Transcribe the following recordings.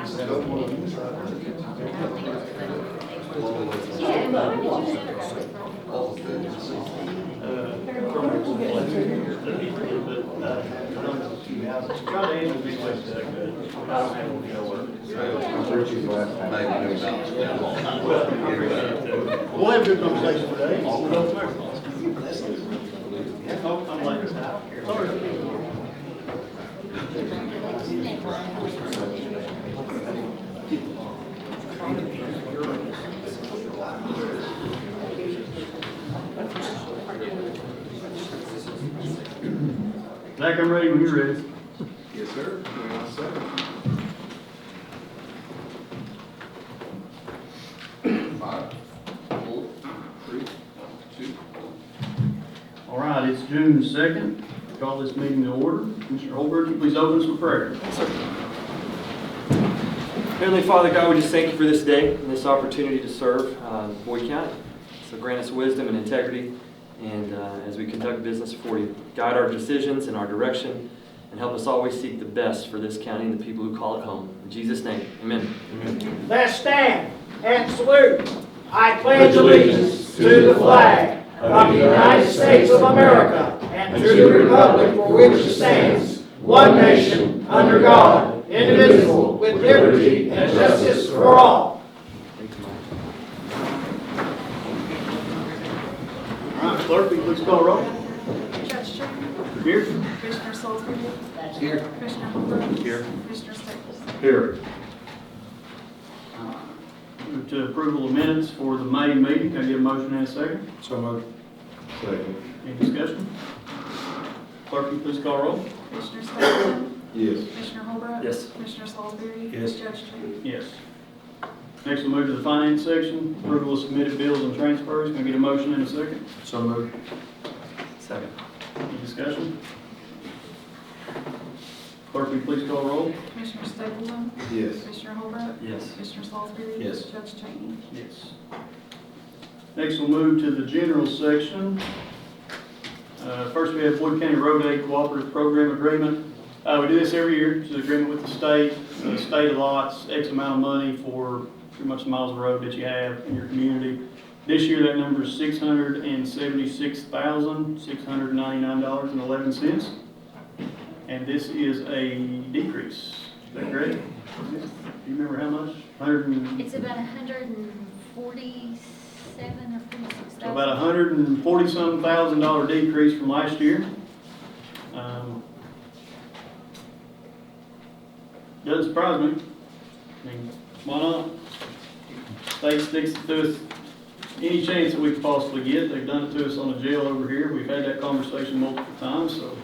We'll have a good conversation today. I'm like, sorry. Zach, I'm ready when you're ready. Yes, sir. Five, four, three, two. All right, it's June 2nd. Call this meeting to order. Commissioner Holbert, you please open us with prayer. Heavenly Father, God, we just thank you for this day and this opportunity to serve Boyd County. So grant us wisdom and integrity, and as we conduct business for you, guide our decisions and our direction, and help us always seek the best for this county and the people who call it home. In Jesus' name, amen. Amen. Let's stand and salute. I pledge allegiance to the flag of the United States of America and to the republic for which it stands, one nation, under God, indivisible, with liberty and justice for all. All right, clerk, will you please call roll? Judge Chairman. Here. Commissioner Salisbury. Here. Commissioner Holbrook. Here. Commissioner Staples. Here. Move to approval of minutes for the May meeting. Can I get a motion and a second? So moved. Second. Any discussion? Clerk, will you please call roll? Commissioner Staples. Yes. Commissioner Holbrook. Yes. Commissioner Salisbury. Yes. Judge Chairman. Yes. Next, we'll move to the finance section. Approval of submitted bills and transfers. Can I get a motion and a second? So moved. Second. Any discussion? Clerk, will you please call roll? Commissioner Staples. Yes. Commissioner Holbrook. Yes. Commissioner Salisbury. Yes. Judge Cheney. Yes. Next, we'll move to the general section. First, we have Boyd County Road Aid Cooperative Program Agreement. We do this every year. It's an agreement with the state. The state allots X amount of money for pretty much the miles of road that you have in your community. This year, that number is $676,699.11. And this is a decrease. Is that correct? Do you remember how much? It's about 147 or 46,000. So about $140-some thousand decrease from last year. Doesn't surprise me. I mean, why not? State sticks it to us any chance that we could possibly get. They've done it to us on the jail over here. We've had that conversation multiple times, so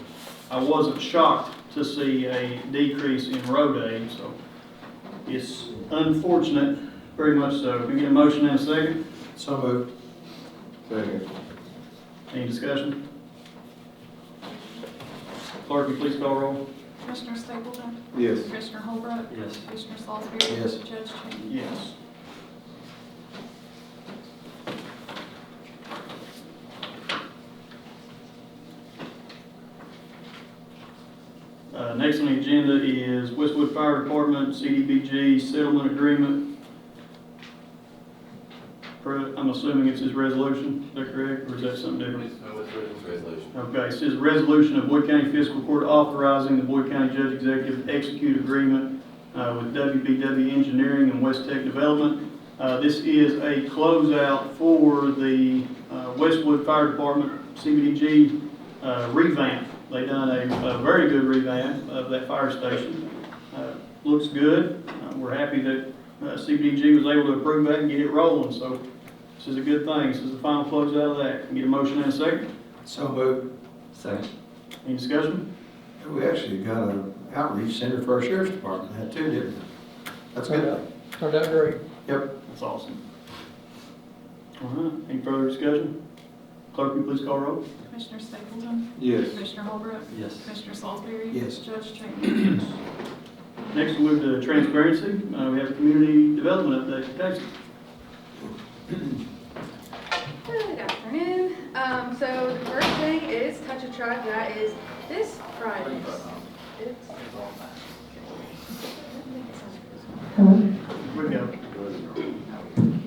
I wasn't shocked to see a decrease in road aid. So it's unfortunate, very much so. Can we get a motion in a second? So moved. Second. Any discussion? Clerk, will you please call roll? Commissioner Staples. Yes. Commissioner Holbrook. Yes. Commissioner Salisbury. Yes. Judge Cheney. Yes. Next on the agenda is Westwood Fire Department CDBG settlement agreement. I'm assuming it's his resolution, is that correct, or is that something different? No, it's resolution. Okay, it says resolution of Boyd County Fiscal Court authorizing the Boyd County Judge Executive to execute agreement with WBW Engineering and West Tech Development. This is a closeout for the Westwood Fire Department CDBG revamp. They done a very good revamp of that fire station. Looks good. We're happy that CDBG was able to approve that and get it rolling. So this is a good thing. This is the final closeout of that. Can we get a motion in a second? So moved. Second. Any discussion? We actually got an outreach center for our sheriff's department. Had two, didn't we? That's good. Turned out great. Yep. That's awesome. All right. Any further discussion? Clerk, will you please call roll? Commissioner Staples. Yes. Commissioner Holbrook. Yes. Commissioner Salisbury. Yes. Judge Cheney. Next, we'll move to transparency. We have a community development update. Casey. Good afternoon. So the first thing is Touch a Truck. That is this Friday. Hello? We go.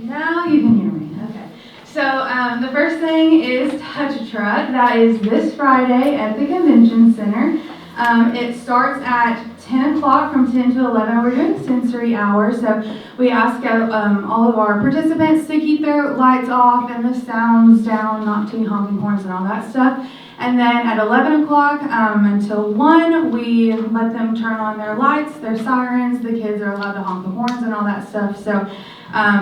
Now you can hear me. Okay. So the first thing is Touch a Truck. That is this Friday at the Convention Center. It starts at 10 o'clock from 10 to 11. We're doing sensory hours, so we ask all of our participants to keep their lights off and the sounds down, not too honking horns and all that stuff. And then at 11 o'clock until 1, we let them turn on their lights, their sirens. The kids are allowed to honk the horns and all that stuff. So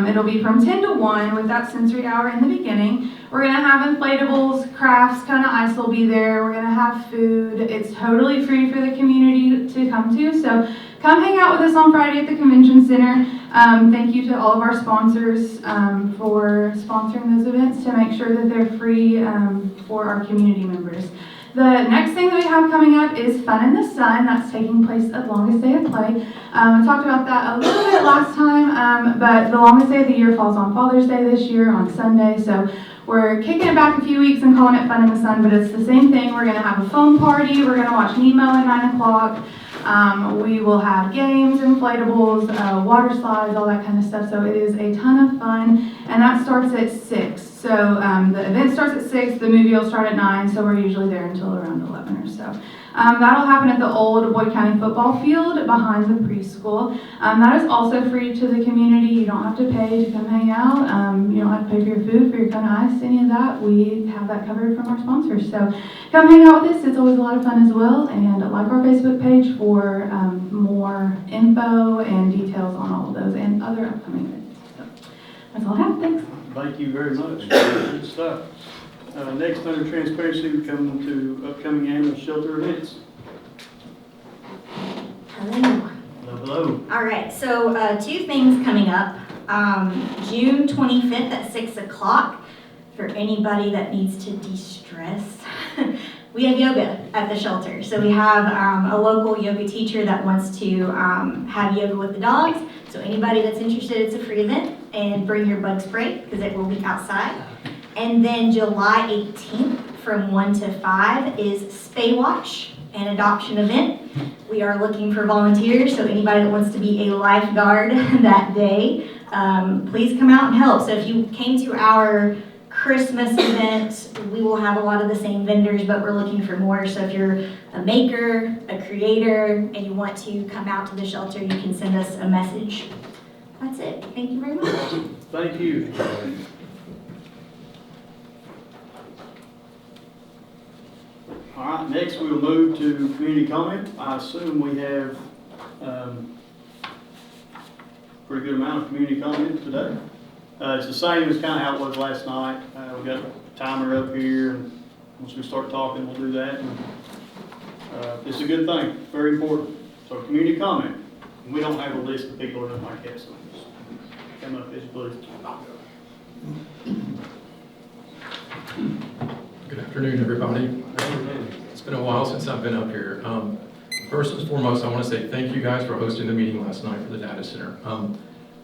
it'll be from 10 to 1 with that sensory hour in the beginning. We're going to have inflatables, crafts, kind of ice will be there. We're going to have food. It's totally free for the community to come to. So come hang out with us on Friday at the Convention Center. Thank you to all of our sponsors for sponsoring those events to make sure that they're free for our community members. The next thing that we have coming up is Fun in the Sun. That's taking place at Longest Day of Play. I talked about that a little bit last time, but the longest day of the year falls on Father's Day this year on Sunday. So we're kicking it back a few weeks and calling it Fun in the Sun, but it's the same thing. We're going to have a foam party. We're going to watch Nemo at 9 o'clock. We will have games, inflatables, water slides, all that kind of stuff. So it is a ton of fun, and that starts at 6. So the event starts at 6, the movie will start at 9, so we're usually there until around 11 or so. That'll happen at the old Boyd County football field behind the preschool. That is also free to the community. You don't have to pay to come hang out. You don't have to pay for your food, for your cone of ice, any of that. We have that covered from our sponsors. So come hang out with us. It's always a lot of fun as well. And like our Facebook page for more info and details on all of those and other upcoming events. So that's all I have. Thanks. Thank you very much. Good stuff. Next, under transparency, we come to upcoming annual shelter events. Hello. Hello. All right, so 2 things coming up. June 25th at 6 o'clock for anybody that needs to de-stress. We have yoga at the shelter. So we have a local yoga teacher that wants to have yoga with the dogs. So anybody that's interested, it's a free event. And bring your bug spray because it will be outside. And then July 18th from 1 to 5 is Spay Watch, an adoption event. We are looking for volunteers, so anybody that wants to be a lifeguard that day, please come out and help. So if you came to our Christmas event, we will have a lot of the same vendors, but we're looking for more. So if you're a maker, a creator, and you want to come out to the shelter, you can send us a message. That's it. Thank you very much. Thank you. All right, next we'll move to community comment. I assume we have pretty good amount of community comment today. It's the same as kind of how it was last night. We've got a timer up here, and once we start talking, we'll do that. And, it's a good thing. It's very important. So community comment. We don't have a list of people that like that, so just come up as you please. Good afternoon, everybody. It's been a while since I've been up here. First and foremost, I want to say thank you guys for hosting the meeting last night for the data center. I'm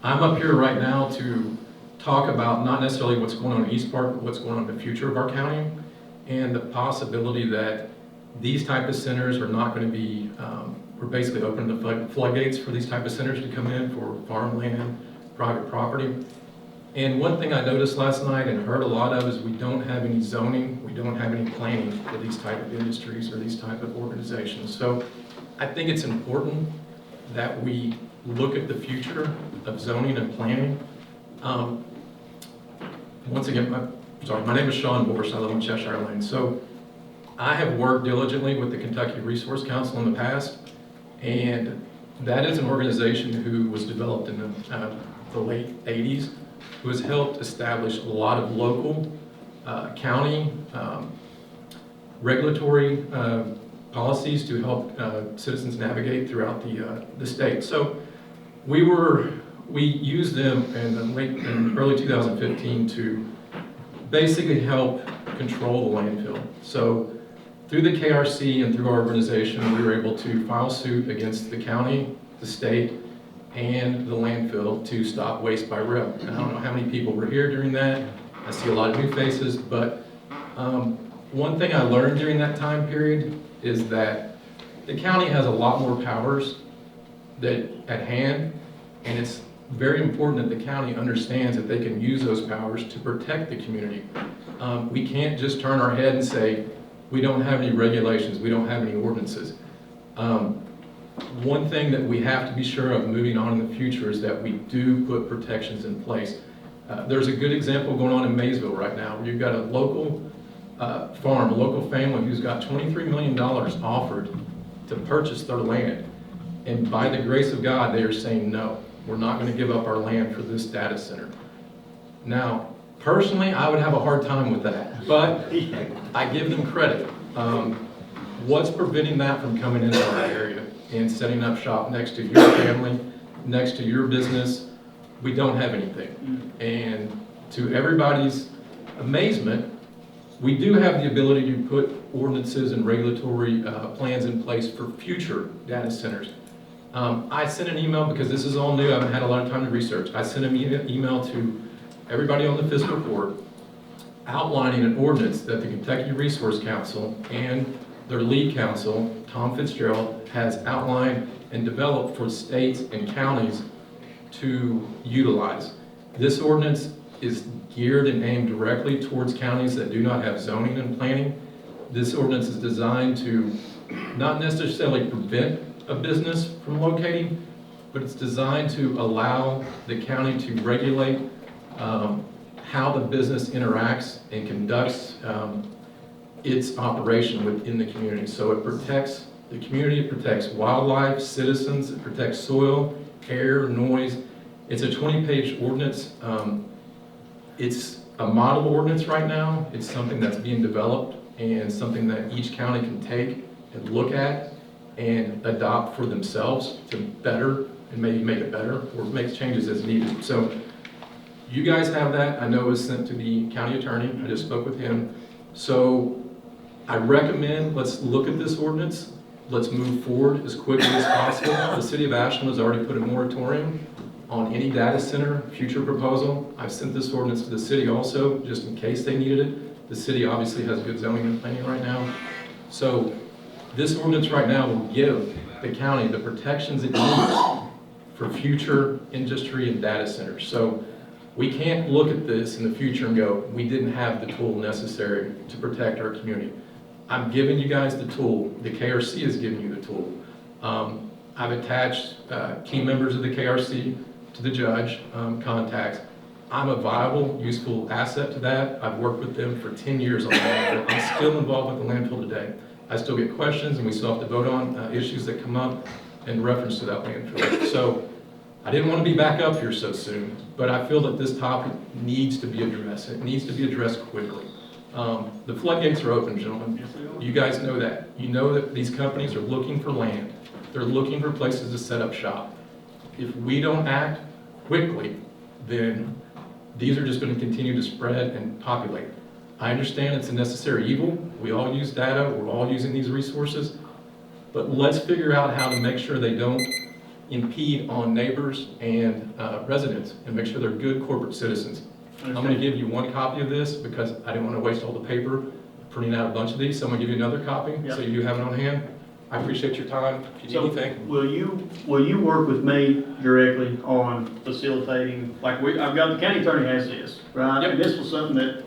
up here right now to talk about not necessarily what's going on in East Park, but what's going on in the future of our county and the possibility that these type of centers are not going to be, we're basically opening the floodgates for these type of centers to come in for farmland, private property. And one thing I noticed last night and heard a lot of is we don't have any zoning, we don't have any planning for these type of industries or these type of organizations. So I think it's important that we look at the future of zoning and planning. Once again, my name is Sean Borst. I live on Cheshire Lane. So I have worked diligently with the Kentucky Resource Council in the past, and that is an organization who was developed in the late 80s, who has helped establish a lot of local, county, regulatory policies to help citizens navigate throughout the state. So we used them in early 2015 to basically help control the landfill. So through the KRC and through our organization, we were able to file suit against the county, the state, and the landfill to stop waste by rail. And I don't know how many people were here during that. I see a lot of new faces, but one thing I learned during that time period is that the county has a lot more powers at hand, And it's very important that the county understands that they can use those powers to protect the community. We can't just turn our head and say, we don't have any regulations, we don't have any ordinances. One thing that we have to be sure of moving on in the future is that we do put protections in place. There's a good example going on in Maysville right now, where you've got a local farm, a local family who's got $23 million offered to purchase their land. And by the grace of God, they are saying, no, we're not going to give up our land for this data center. Now, personally, I would have a hard time with that, but I give them credit. What's preventing that from coming into our area and setting up shop next to your family, next to your business? We don't have anything. And to everybody's amazement, we do have the ability to put ordinances and regulatory plans in place for future data centers. I sent an email, because this is all new, I haven't had a lot of time to research. I sent an email to everybody on the Fiscal Court outlining an ordinance that the Kentucky Resource Council and their lead counsel, Tom Fitzgerald, has outlined and developed for states and counties to utilize. This ordinance is geared and aimed directly towards counties that do not have zoning and planning. This ordinance is designed to not necessarily prevent a business from locating, but it's designed to allow the county to regulate how the business interacts and conducts its operation within the community. So it protects the community, it protects wildlife, citizens, it protects soil, air, noise. It's a 20-page ordinance. It's a model ordinance right now. It's something that's being developed and something that each county can take and look at and adopt for themselves to better and maybe make it better or make changes as needed. So you guys have that. I know it was sent to the county attorney. I just spoke with him. So I recommend let's look at this ordinance. Let's move forward as quickly as possible. The city of Ashland has already put a moratorium on any data center future proposal. I've sent this ordinance to the city also, just in case they needed it. The city obviously has good zoning and planning right now. So this ordinance right now will give the county the protections it needs for future industry and data centers. So we can't look at this in the future and go, we didn't have the tool necessary to protect our community. I'm giving you guys the tool. The KRC is giving you the tool. I've attached key members of the KRC to the judge contacts. I'm a viable, useful asset to that. I've worked with them for 10 years on that. I'm still involved with the landfill today. I still get questions, and we still have to vote on issues that come up in reference to that landfill. So I didn't want to be back up here so soon, but I feel that this topic needs to be addressed. It needs to be addressed quickly. The floodgates are open, gentlemen. You guys know that. You know that these companies are looking for land. They're looking for places to set up shop. If we don't act quickly, then these are just going to continue to spread and populate. I understand it's a necessary evil. We all use data. We're all using these resources. But let's figure out how to make sure they don't impede on neighbors and residents and make sure they're good corporate citizens. I'm going to give you one copy of this because I didn't want to waste all the paper printing out a bunch of these. So I'm going to give you another copy so you have it on hand. I appreciate your time. If you need anything. Will you work with me directly on facilitating, like I've got the county attorney has this, right? Yep. And this was something that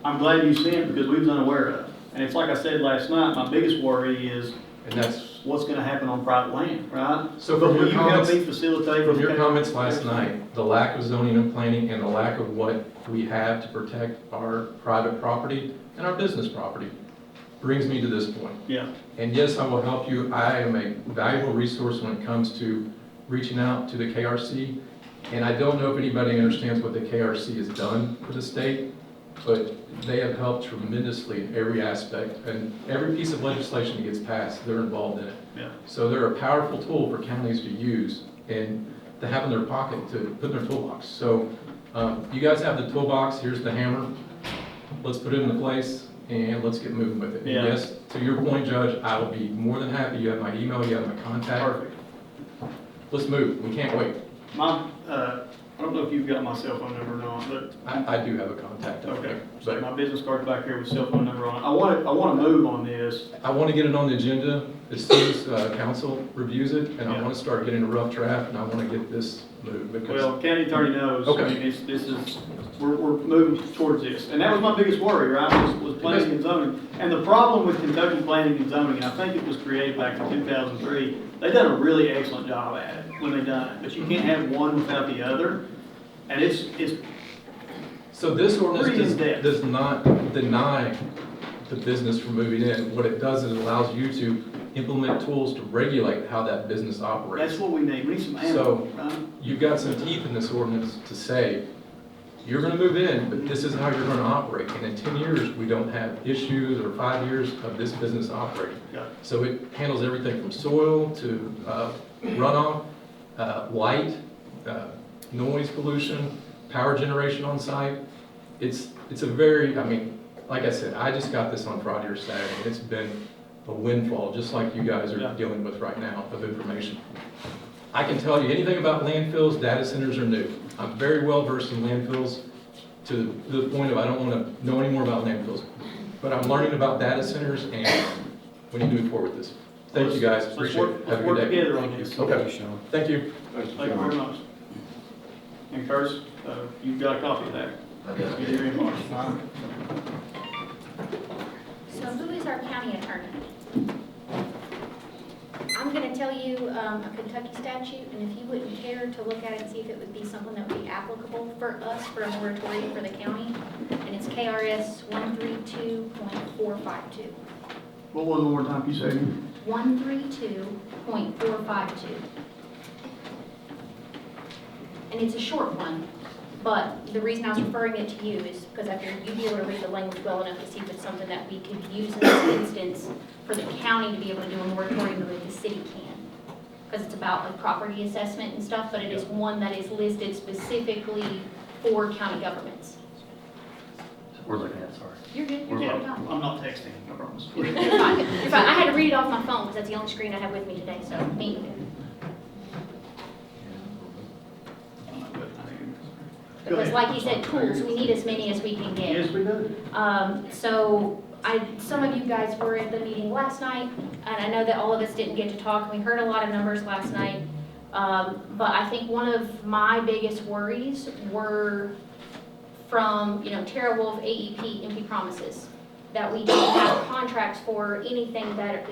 I'm glad you sent because we was unaware of. And it's like I said last night, my biggest worry is what's going to happen on private land, right? So from will your you help comments, me facilitate? from your comments last night, the lack of zoning and planning and the lack of what we have to protect our private property and our business property brings me to this point. Yeah. And yes, I will help you. I am a valuable resource when it comes to reaching out to the KRC. And I don't know if anybody understands what the KRC has done for the state, but they have helped tremendously in every aspect. And every piece of legislation that gets passed, they're involved in it. Yeah. So they're a powerful tool for counties to use and to have in their pocket to put in their toolbox. So you guys have the toolbox. Here's the hammer. Let's put it into place and let's get moving with it. Yeah. And yes, to your point, Judge, I will be more than happy. You have my email, you have my contact. Perfect. Let's move. We can't wait. I don't know if you've got my cell phone number or not, but I do have a contact out okay. there. So my business card's back here with cell phone number on it. I want to move on this. I want to get it on the agenda as soon as council reviews it, and I want to start getting a rough draft, and I want to get this move? Because Well, county attorney knows, I Okay. mean, we're moving towards this. And that was my biggest worry, right, was planning and zoning. And the problem with Kentucky planning and zoning, and I think it was created back in 2003, they done a really excellent job at it when they done it. But you can't have one without the other. And it's so this Pretty ordinance in-depth. does not deny the business from moving in. What it does is it allows you to implement tools to regulate how that business operates. that's what we need. We need some animals, right? You've got some teeth in this ordinance to say, you're gonna move in, but this is how you're gonna operate. And in 10 years, we don't have issues, or 5 years of this business operating. Got it. So it handles everything from soil to runoff, light, noise pollution, power generation on site. It's a very, I mean, like I said, I just got this on Friday or Saturday, and it's been a windfall, just like you guys are Yeah. dealing with right now, of information. I can tell you anything about landfills, data centers are new. I'm very well versed in landfills to the point of I don't want to know any more about landfills. But I'm learning about data centers, and we need to move forward with this. Thank you guys, Let's appreciate work- it. Have let's a work good day. together on this. Okay, Sean. thank you. Thank you very much. And Curtis, you've got a copy of that. Get your inbox. So who is our county attorney? I'm gonna tell you a Kentucky statute, and if you wouldn't care to look at it and see if it would be something that would be applicable for us for a moratorium for the county, and it's KRS 132.452. What was the one more time you said? 132.452. And it's a short one, but the reason I was referring it to you is because I figured you'd be able to read the language well enough to see if it's something that we could use in this instance for the county to be able to do a moratorium the way the city can. Because it's about like property assessment and stuff, but it is one that is listed specifically for county governments. We're looking at, sorry. You're good, you're Yeah, good. I'm not texting, I promise. You're fine, you're fine. I had to read it off my phone because that's the only screen I have with me today, so me. Because like you said, tools, we need as many as we can get. Yes, we do. So some of you guys were at the meeting last night, and I know that all of us didn't get to talk. We heard a lot of numbers last night. But I think one of my biggest worries were from, Tara Wolf, AEP, empty promises. That we don't have contracts for anything that's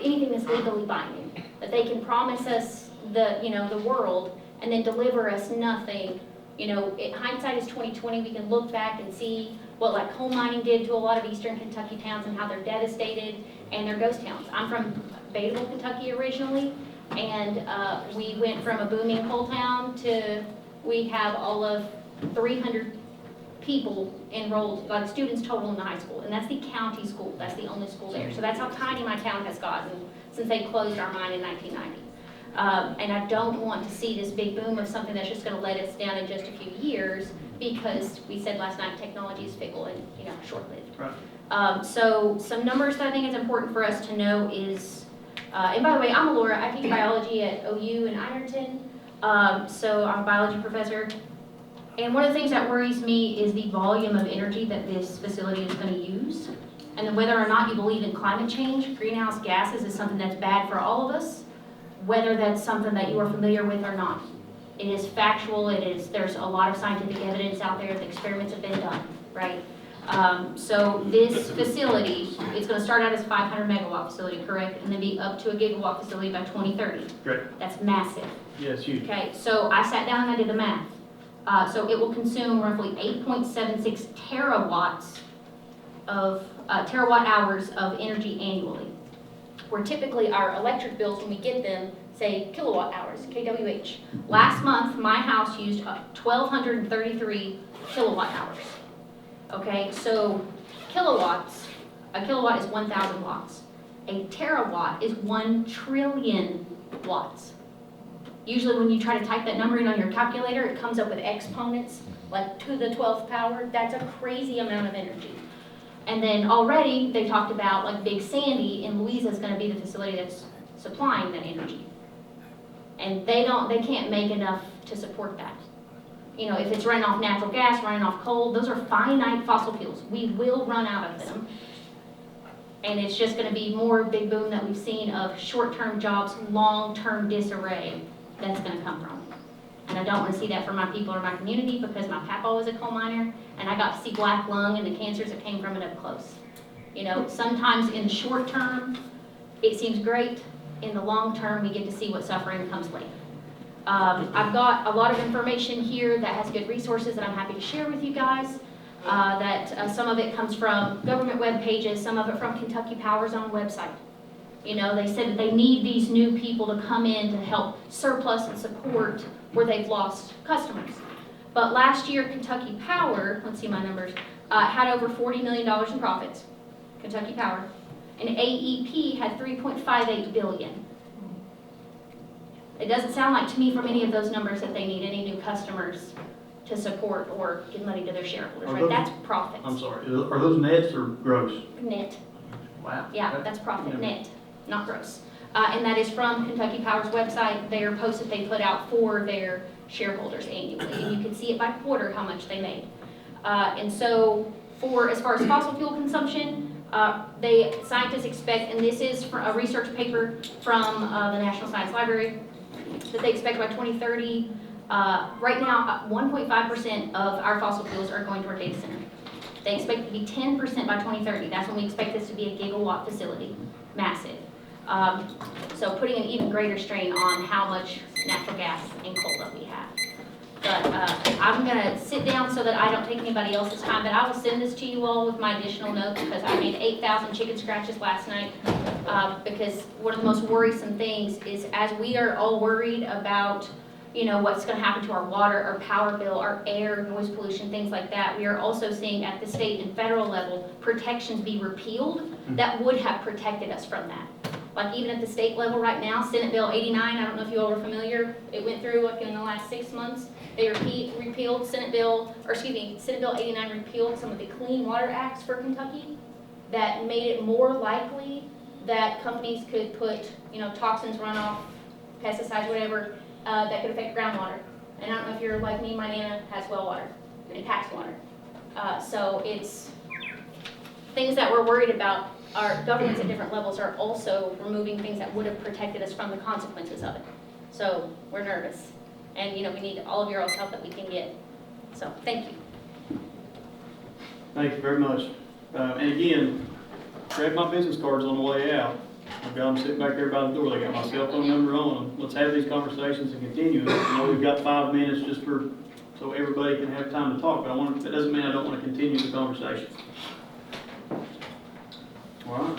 legally binding. That they can promise us the world and then deliver us nothing. Hindsight is 20/20. We can look back and see what like coal mining did to a lot of eastern Kentucky towns and how they're devastated and they're ghost towns. I'm from Batesville, Kentucky originally, and we went from a booming coal town to we have all of 300 people enrolled, like students total in the high school, and that's the county school. That's the only school there. So that's how tiny my town has gotten since they closed our mine in 1990. And I don't want to see this big boom of something that's just going to let us down in just a few years because we said last night technology is fickle and short-lived. Right. So some numbers that I think is important for us to know is, and by the way, I'm a Laura. I teach biology at OU in Ironton. So I'm a biology professor. And one of the things that worries me is the volume of energy that this facility is going to use. And then whether or not you believe in climate change, greenhouse gases is something that's bad for all of us, whether that's something that you are familiar with or not. It is factual, there's a lot of scientific evidence out there, the experiments have been done, right? So this facility, it's gonna start out as a 500 megawatt facility, correct? And then be up to a gigawatt facility by 2030. Correct. That's massive. Yes, huge. Okay, so I sat down and I did the math. So it will consume roughly 8.76 terawatts of, terawatt hours of energy annually. Where typically our electric bills, when we get them, say kilowatt hours, kWh. Last month, my house used 1,233 kilowatt hours. Okay, so kilowatts, a kilowatt is 1,000 watts. A terawatt is 1 trillion watts. Usually when you try to type that number in on your calculator, it comes up with exponents, like to the 12th power. That's a crazy amount of energy. And then already they talked about like Big Sandy in Louisa is going to be the facility that's supplying that energy. And they can't make enough to support that. If it's running off natural gas, running off coal, those are finite fossil fuels. We will run out of them. And it's just going to be more big boom that we've seen of short-term jobs, long-term disarray that's going to come from. And I don't want to see that for my people or my community because my papa was a coal miner and I got to see black lung and the cancers that came from it up close. You know, sometimes in the short term, it seems great. In the long term, we get to see what suffering comes later. I've got a lot of information here that has good resources that I'm happy to share with you guys. Some of it comes from government web pages, some of it from Kentucky Power's own website. You know, they said that they need these new people to come in to help surplus and support where they've lost customers. But last year, Kentucky Power, let's see my numbers, had over $40 million in profits, Kentucky Power, and AEP had $3.58 billion. It doesn't sound like to me from any of those numbers that they need any new customers to support or give money to their shareholders, right? That's profits. I'm sorry, are those nets or gross? Net. Wow. Yeah, that's profit, net, not gross. And that is from Kentucky Power's website, their posts that they put out for their shareholders annually. And you can see it by quarter how much they made. And so as far as fossil fuel consumption, scientists expect, and this is a research paper from the National Science Library, that they expect by 2030, right now, 1.5% of our fossil fuels are going to our data center. They expect it to be 10% by 2030. That's when we expect this to be a gigawatt facility, massive. So putting an even greater strain on how much natural gas and coal that we have. But I'm gonna sit down so that I don't take anybody else's time, but I will send this to you all with my additional notes because I made 8,000 chicken scratches last night. Because one of the most worrisome things is as we are all worried about, you know, what's gonna happen to our water, our power bill, our air, noise pollution, things like that, we are also seeing at the state and federal level protections be repealed that would have protected us from that. Like even at the state level right now, Senate Bill 89, I don't know if you all are familiar, it went through like in the last 6 months. They repealed Senate Bill 89 repealed some of the Clean Water Acts for Kentucky that made it more likely that companies could put, you know, toxins, runoff, pesticides, whatever, that could affect groundwater. And I don't know if you're like me, my Nana has well water and tax water. So it's things that we're worried about. Our governments at different levels are also removing things that would have protected us from the consequences of it. So we're nervous. And, you know, we need all of your all's help that we can get. So, thank you. Thank you very much. And again, grab my business cards on the way out. I've got them sitting back there by the door. They got my cell phone number on them. Let's have these conversations and continue. You know, we've got 5 minutes just so everybody can have time to talk. But that doesn't mean I don't want to continue the conversation. All right.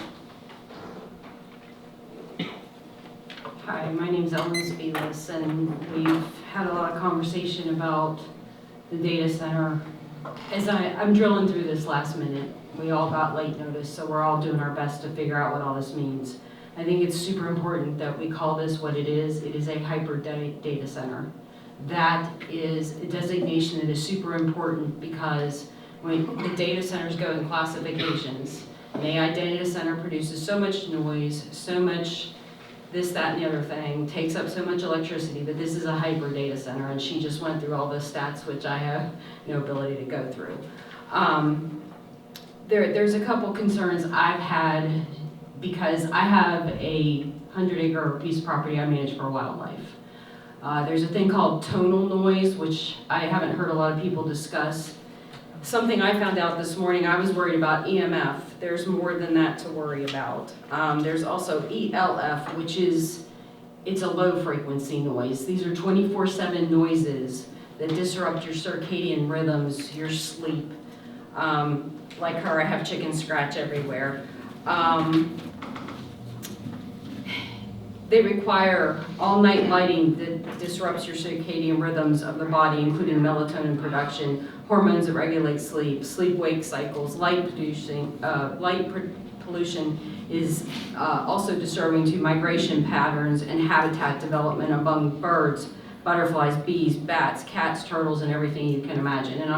Hi, my name's Ellen Spieless, and we've had a lot of conversation about the data center. As I'm drilling through this last minute, we all got late notice, so we're all doing our best to figure out what all this means. I think it's super important that we call this what it is. It is a hyper data center. That is a designation that is super important because when the data centers go in classifications, an AI data center produces so much noise, so much this, that, and the other thing, takes up so much electricity, but this is a hyper data center, and she just went through all the stats, which I have no ability to go through. There's a couple concerns I've had because I have a 100-acre piece of property I manage for wildlife. There's a thing called tonal noise, which I haven't heard a lot of people discuss. Something I found out this morning, I was worried about EMF. There's more than that to worry about. There's also ELF, which it's a low frequency noise. These are 24/7 noises that disrupt your circadian rhythms, your sleep. Like her, I have chicken scratch everywhere. They require all-night lighting that disrupts your circadian rhythms of the body, including melatonin production, hormones that regulate sleep, sleep-wake cycles, light pollution is also disturbing to migration patterns and habitat development among birds, butterflies, bees, bats, cats, turtles, and everything you can imagine. And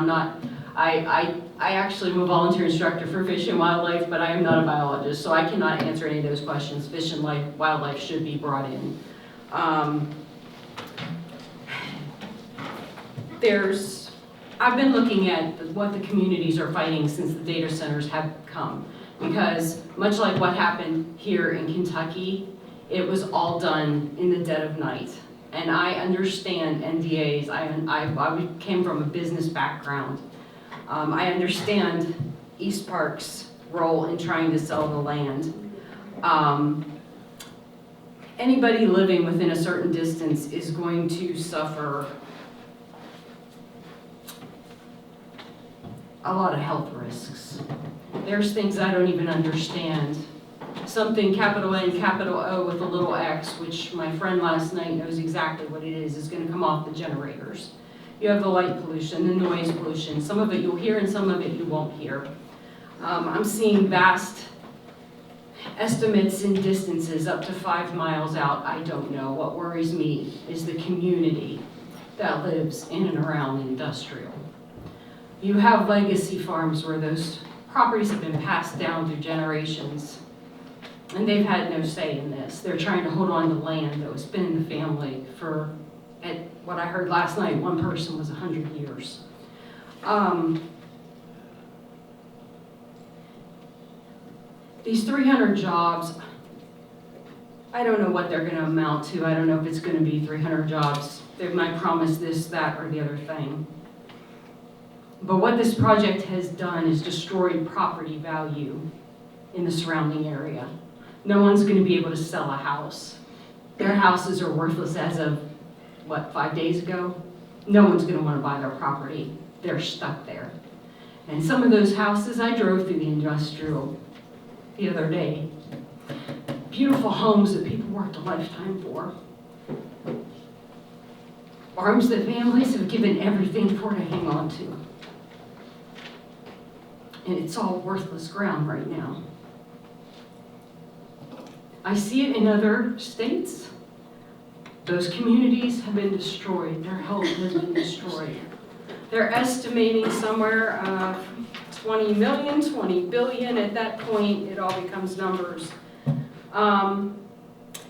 I actually am a volunteer instructor for Fish and Wildlife, but I am not a biologist, so I cannot answer any of those questions. Fish and Wildlife should be brought in. I've been looking at what the communities are fighting since the data centers have come, because much like what happened here in Kentucky, it was all done in the dead of night. and I understand NDAs. I came from a business background. I understand East Park's role in trying to sell the land. Anybody living within a certain distance is going to suffer a lot of health risks. There's things I don't even understand. Something capital N, capital O with a little x, which my friend last night knows exactly what it is going to come off the generators. You have the light pollution, the noise pollution. Some of it you'll hear and some of it you won't hear. I'm seeing vast estimates in distances up to 5 miles out. I don't know. What worries me is the community that lives in and around industrial. You have legacy farms where those properties have been passed down through generations, and they've had no say in this. They're trying to hold on to land that was been in the family for, at what I heard last night, one person was 100 years. These 300 jobs, I don't know what they're going to amount to. I don't know if it's going to be 300 jobs. They might promise this, that, or the other thing. But what this project has done is destroyed property value in the surrounding area. No one's going to be able to sell a house. Their houses are worthless as of, what, 5 days ago? No one's going to want to buy their property. They're stuck there. And some of those houses, I drove through the industrial the other day. Beautiful homes that people worked a lifetime for. Farms that families have given everything for to hang on to. And it's all worthless ground right now. I see it in other states. Those communities have been destroyed. Their health has been destroyed. They're estimating somewhere 20 million, 20 billion. At that point, it all becomes numbers.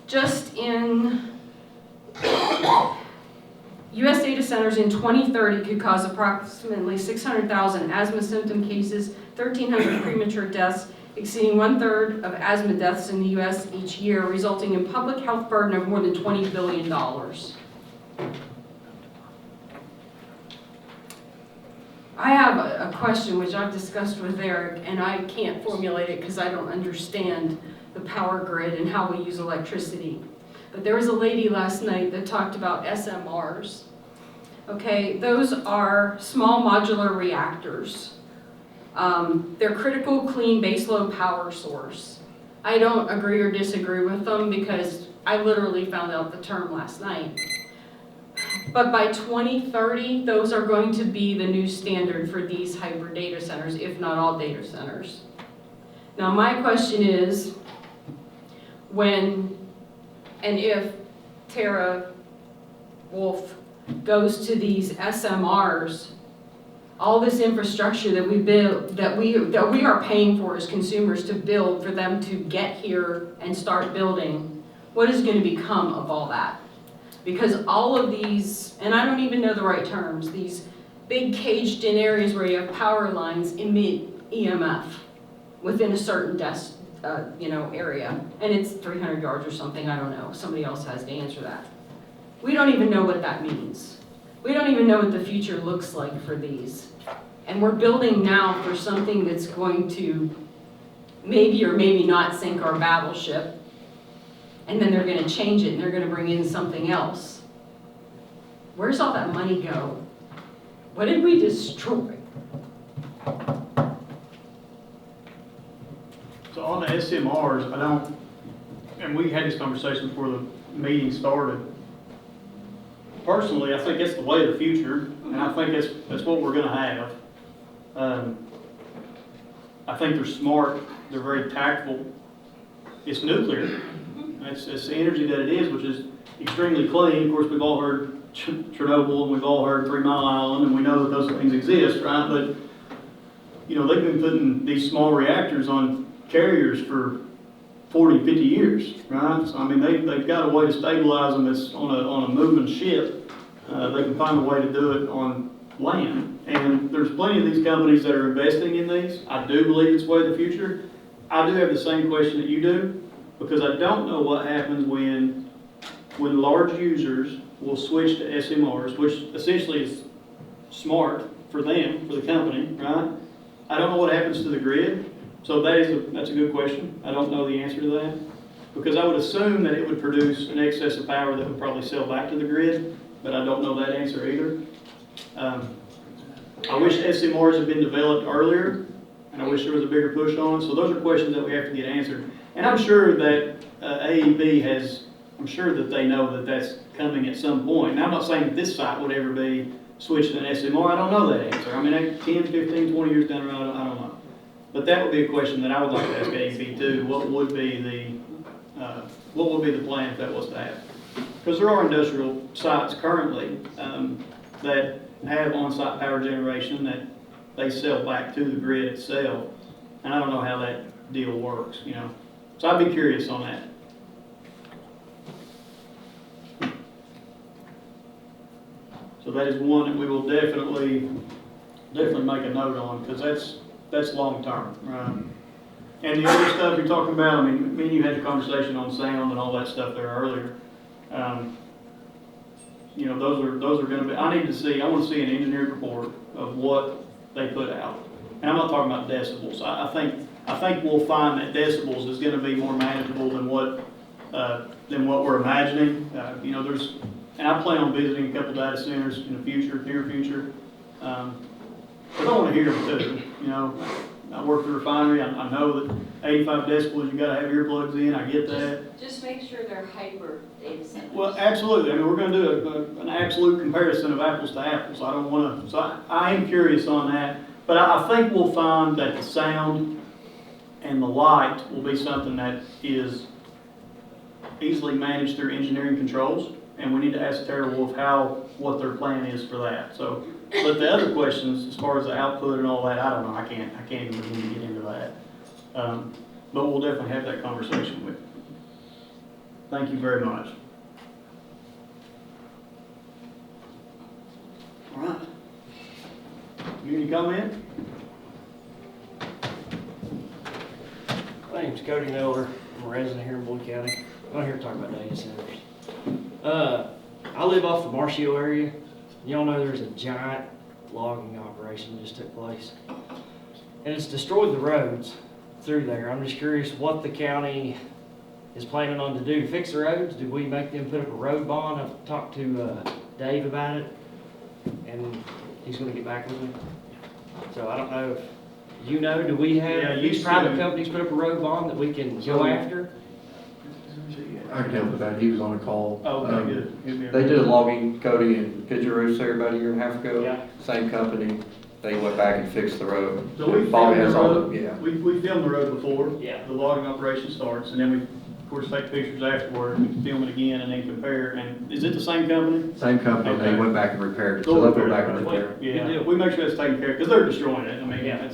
Just in U.S. data centers in 2030 could cause approximately 600,000 asthma symptom cases, 1,300 premature deaths, exceeding 1/3 of asthma deaths in the U.S. each year, resulting in public health burden of more than $20 billion. I have a question which I've discussed with Eric, and I can't formulate it because I don't understand the power grid and how we use electricity. But there was a lady last night that talked about SMRs. Okay, those are small modular reactors. They're critical, clean, baseload power source. I don't agree or disagree with them because I literally found out the term last night. But by 2030, those are going to be the new standard for these hybrid data centers, if not all data centers. Now my question is, when and if Tara Wolf goes to these SMRs, all this infrastructure that we build, that we are paying for as consumers to build for them to get here and start building, what is going to become of all that? Because all of these, and I don't even know the right terms, these big caged in areas where you have power lines emit EMF within a certain area, and it's 300 yards or something, I don't know. Somebody else has to answer that. We don't even know what that means. We don't even know what the future looks like for these. And we're building now for something that's going to maybe or maybe not sink our battleship. And then they're going to change it and they're going to bring in something else. Where's all that money go? What did we destroy? So on the SMRs, and we had this conversation before the meeting started. Personally, I think that's the way of the future, and I think that's what we're going to have. I think they're smart, they're very tactful. It's nuclear. It's the energy that it is, which is extremely clean. Of course, we've all heard Chernobyl, and we've all heard 3 Mile Island, and we know that those things exist, right? But, they've been putting these small reactors on carriers for 40, 50 years, right? So, they've got a way to stabilize them that's on a moving ship. They can find a way to do it on land. And there's plenty of these companies that are investing in these. I do believe it's the way of the future. I do have the same question that you do, because I don't know what happens when large users will switch to SMRs, which essentially is smart for them, for the company, right? I don't know what happens to the grid, so that's a good question. I don't know the answer to that, because I would assume that it would produce an excess of power that would probably sell back to the grid, but I don't know that answer either. I wish SMRs had been developed earlier, and I wish there was a bigger push on. So those are questions that we have to get answered. And I'm sure that AEB I'm sure that they know that that's coming at some point. Now, I'm not saying that this site would ever be switched to an SMR. I don't know that answer. I mean, 10, 15, 20 years down the road, I don't know. But that would be a question that I would like to ask AEB too. What would be the plan if that was to happen? Because there are industrial sites currently that have on-site power generation that they sell back to the grid itself, and I don't know how that deal works, you know. So I'd be curious on that. So that is one that we will definitely make a note on, because that's long term, right? And the other stuff you're talking about, I mean, me and you had a conversation on sound and all that stuff there earlier. You know, those are going to be. I want to see an engineered report of what they put out, and I'm not talking about decibels. I think we'll find that decibels is going to be more manageable than what we're imagining. You know, and I plan on visiting a couple data centers in the near future. But I want to hear them too. You know, I work for a refinery. I know that 85 decibels, you got to have earplugs in. I get that. Just make sure they're hyper data centers. Well, absolutely. I mean, we're going to do an absolute comparison of apples to apples. I don't want to. So I am curious on that. But I think we'll find that the sound and the light will be something that is easily managed through engineering controls. And we need to ask TerraWolf what their plan is for that. So, but the other questions, as far as the output and all that, I don't know. I can't even begin to get into that. But we'll definitely have that conversation with you. Thank you very much. All right. Any comment? My name's Cody Miller. I'm a resident here in Boyd County. I'm here to talk about data centers. I live off the Marshall area. Y'all know there's a giant logging operation that just took place. And it's destroyed the roads through there. I'm just curious what the county is planning on to do to fix the roads. Did we make them put up a road bond? I've talked to Dave about it, and he's going to get back with me. So I don't know if you know, do we have these private companies put up a road bond that we can go after? I can help with that. He was on a call. Oh, okay, good. They did a logging, Cody, in Pigeon there about a year and a half ago. Yeah. Same company. They went back and fixed the road. So we Bobby filmed has the all road. the, yeah. We filmed the road before. Yeah. The logging operation starts, and then we, of course, take pictures afterward, and film it again, and then compare. And is it the same company? Same company. Okay. They went back and repaired it. So they'll go back and repair it. Yeah, we make sure that's taken care of, because they're destroying it. I mean,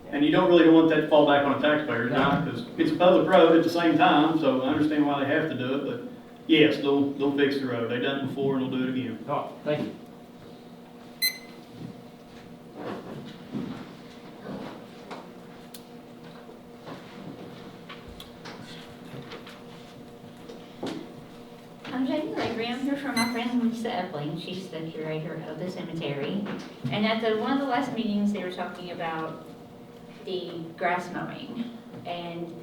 and you don't really want that to fall back on a taxpayer, right? Because it's a public road at the same time, so I understand why they have to do it, but yes, they'll fix the road. They've done it before, and they'll do it again. Oh, thank you. I'm Jamie Lavery. I'm here for my friend Lisa Epling. She's the curator of the cemetery. And at one of the last meetings, they were talking about the grass mowing. And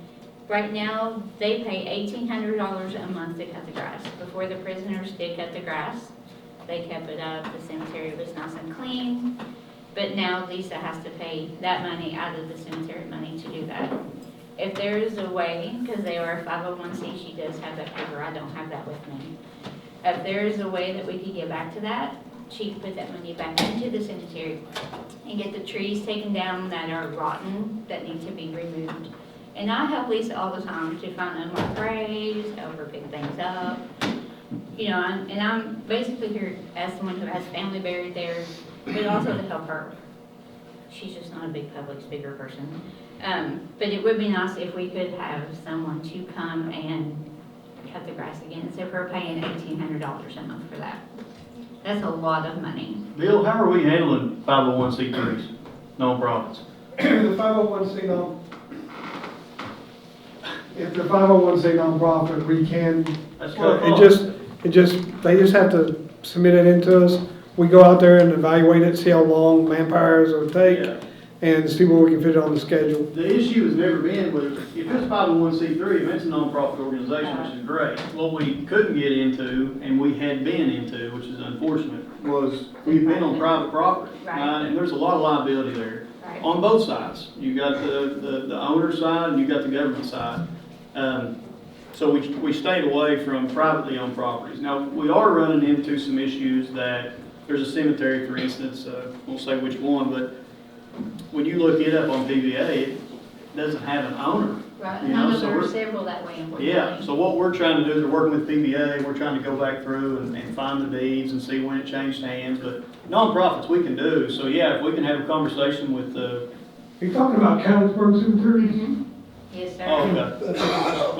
right now, they pay $1,800 a month to cut the grass. Before, the prisoners did cut the grass. They kept it up. The cemetery was nice and clean. But now Lisa has to pay that money out of the cemetery money to do that. If there is a way, because they are a 501c, she does have that paper, I don't have that with me. If there is a way that we could get back to that, she could put that money back into the cemetery and get the trees taken down that are rotten, that need to be removed. And I help Lisa all the time to find unmarked graves, help her pick things up. You know, and I'm basically here as someone who has family buried there, but also to help her. She's just not a big public speaker person. But it would be nice if we could have someone to come and cut the grass again, instead of her paying $1,800 a month for that. That's a lot of money. Bill, how are we handling 501c3s, nonprofits? The 501c if the 501c nonprofit, we can. That's Well, it they just have to submit it into us. We go out there and evaluate it, see how long manpower it'll take, and see where we can fit it on the schedule. The issue has never been with, if it's 501c3, if it's a nonprofit organization, which is great. What we couldn't get into, and we had been into, which is unfortunate, was we've been on private property, right? And there's a lot of liability there, on both sides. You got the owner side, and you got the government side. So we stayed away from privately owned properties. Now, we are running into some issues that, there's a cemetery, for instance, won't say which one, but when you look it up on PVA, it doesn't have an owner. Right, You and I know, know so there are we're- several that way in Wood Yeah, County. so what we're trying to do is we're working with PVA, we're trying to go back through and find the deeds and see when it changed hands, but nonprofits we can do. So yeah, if we can have a conversation with the, Are you talking about County'sburg Cemetery? Yes, sir. oh,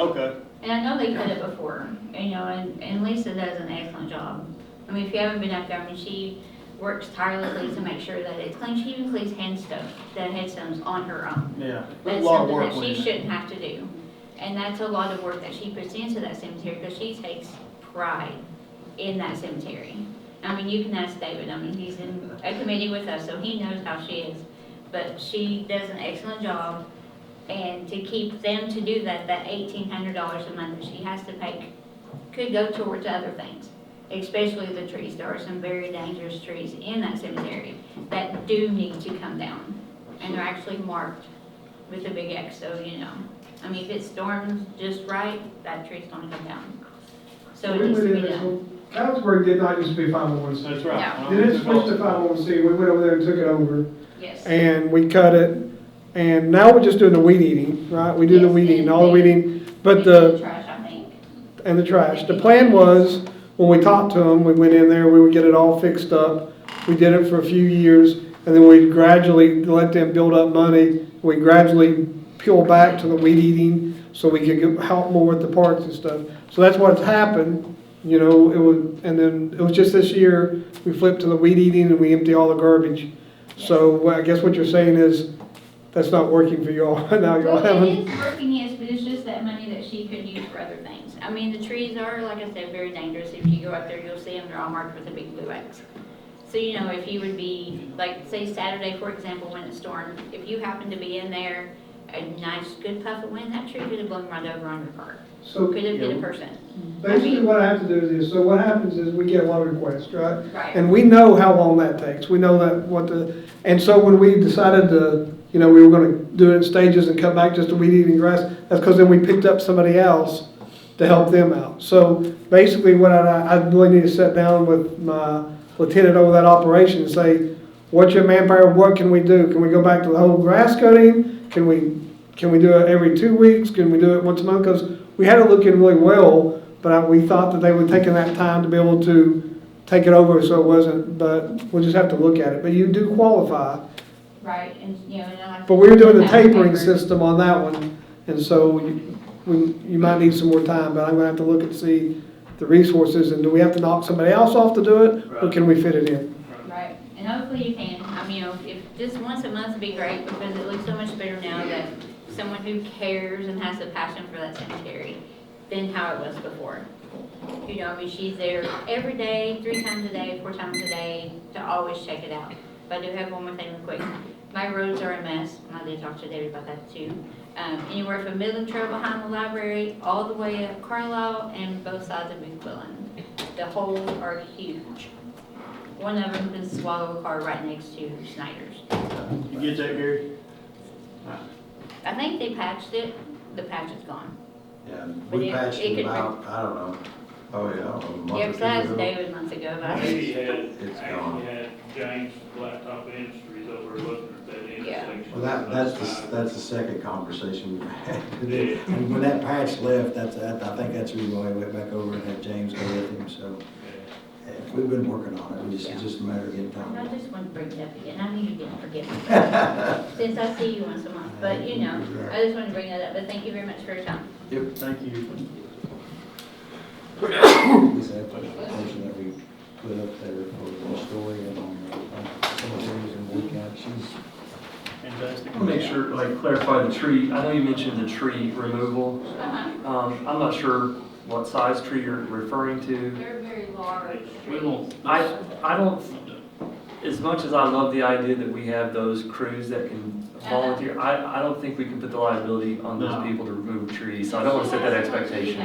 okay, okay. And I know they cut it before, you know, and Lisa does an excellent job. I mean, if you haven't been out there, I mean, she works tirelessly to make sure that it's clean. She even cleans the headstones on her own. Yeah, there's That's a lot of something work that she with it. shouldn't have to do. And that's a lot of work that she puts into that cemetery because she takes pride in that cemetery. I mean, you can ask David. I mean, he's in a committee with us, so he knows how she is. But she does an excellent job. And to keep them to do that $1,800 a month that she has to pay could go towards other things, especially the trees. There are some very dangerous trees in that cemetery that do need to come down. And they're actually marked with a big X, so you know. I mean, if it storms just right, that tree's gonna come down. So it needs to be done. County'sburg did not used to be 501c. That's right. Then it switched to 501c, we went over there and took it over, Yes. and we cut it, and now we're just doing the weed eating, right? We do the Yes, weed eating, and all the weed eating, but And the, trash, I think. and the trash. The plan was, when we talked to them, we went in there, we would get it all fixed up. We did it for a few years, and then we gradually let them build up money. We gradually peel back to the weed eating, so we could help more with the parks and stuff. So that's what's happened, you know, and then it was just this year, we flipped to the weed eating and we empty all the garbage. So I guess what you're saying is, that's not working for y'all, now y'all Well, haven't. it is working, yes, but it's just that money that she could use for other things. I mean, the trees are, like I said, very dangerous. If you go out there, you'll see them, they're all marked with a big blue X. So, you know, if you would be, like, say Saturday, for example, when it stormed, if you happen to be in there, a nice, good puff of wind, that tree could have blown right over on your car. So Could have hit a person. basically what I have to do is this, so what happens is we get a lot of requests, right? Right. And we know how long that takes, we know that and so when we decided to, you know, we were gonna do it in stages and cut back just to weed eating grass, that's because then we picked up somebody else to help them out. So basically what I really need to sit down with my lieutenant over that operation and say, what's your manpower, what can we do? Can we go back to the whole grass cutting? Can we do it every 2 weeks? Can we do it once a month? Because we had it looking really well, but we thought that they would take that time to be able to take it over, so it wasn't, but we'll just have to look at it. But you do qualify. Right, and, you know, and I. But we were doing the tapering system on that one, and so you might need some more time, but I'm gonna have to look and see the resources, and do we have to knock somebody else off to do it, or can we fit it in? Right, and hopefully you can. I mean, you know, if just once a month would be great, because it looks so much better now that someone who cares and has a passion for that cemetery than how it was before. You know, I mean, she's there every day, 3 times a day, 4 times a day, to always check it out. But I do have one more thing real quick. My roads are a mess, and I did talk to David about that too. Anywhere from Midland Trail behind the library, all the way up Carlisle, and both sides of McQuillan. The holes are huge. One of them can swallow a car right next to Snyder's. You get that, Gary? I think they patched it. The patch is gone. Yeah, But we it- patched it it could about, I don't know, oh yeah, I don't know, a month Yeah, or because two I asked ago. David months ago about Maybe it. had, actually had James Blacktop Industries over looking at that intersection. Well, that's the second conversation we've had. Yeah. And when that patch left, I think that's the reason why we went back over and had James go with him, so. We've been working on it, it's just a matter of getting time. I just want to bring it up again. I knew you didn't forget me. Since I see you once a month. But, you know, I just wanted to bring that up. But thank you very much for your time. Yep, thank you. This application that we put up there for the story and on cemeteries in Boyd County, she's. Fantastic. I want to make sure, like, clarify the tree. I know you mentioned the tree removal. I'm not sure what size tree you're referring to. They're very large. We won't. I don't, as much as I love the idea that we have those crews that can volunteer, I don't think we can put the liability on those No. people to remove trees, so I don't want to set that expectation.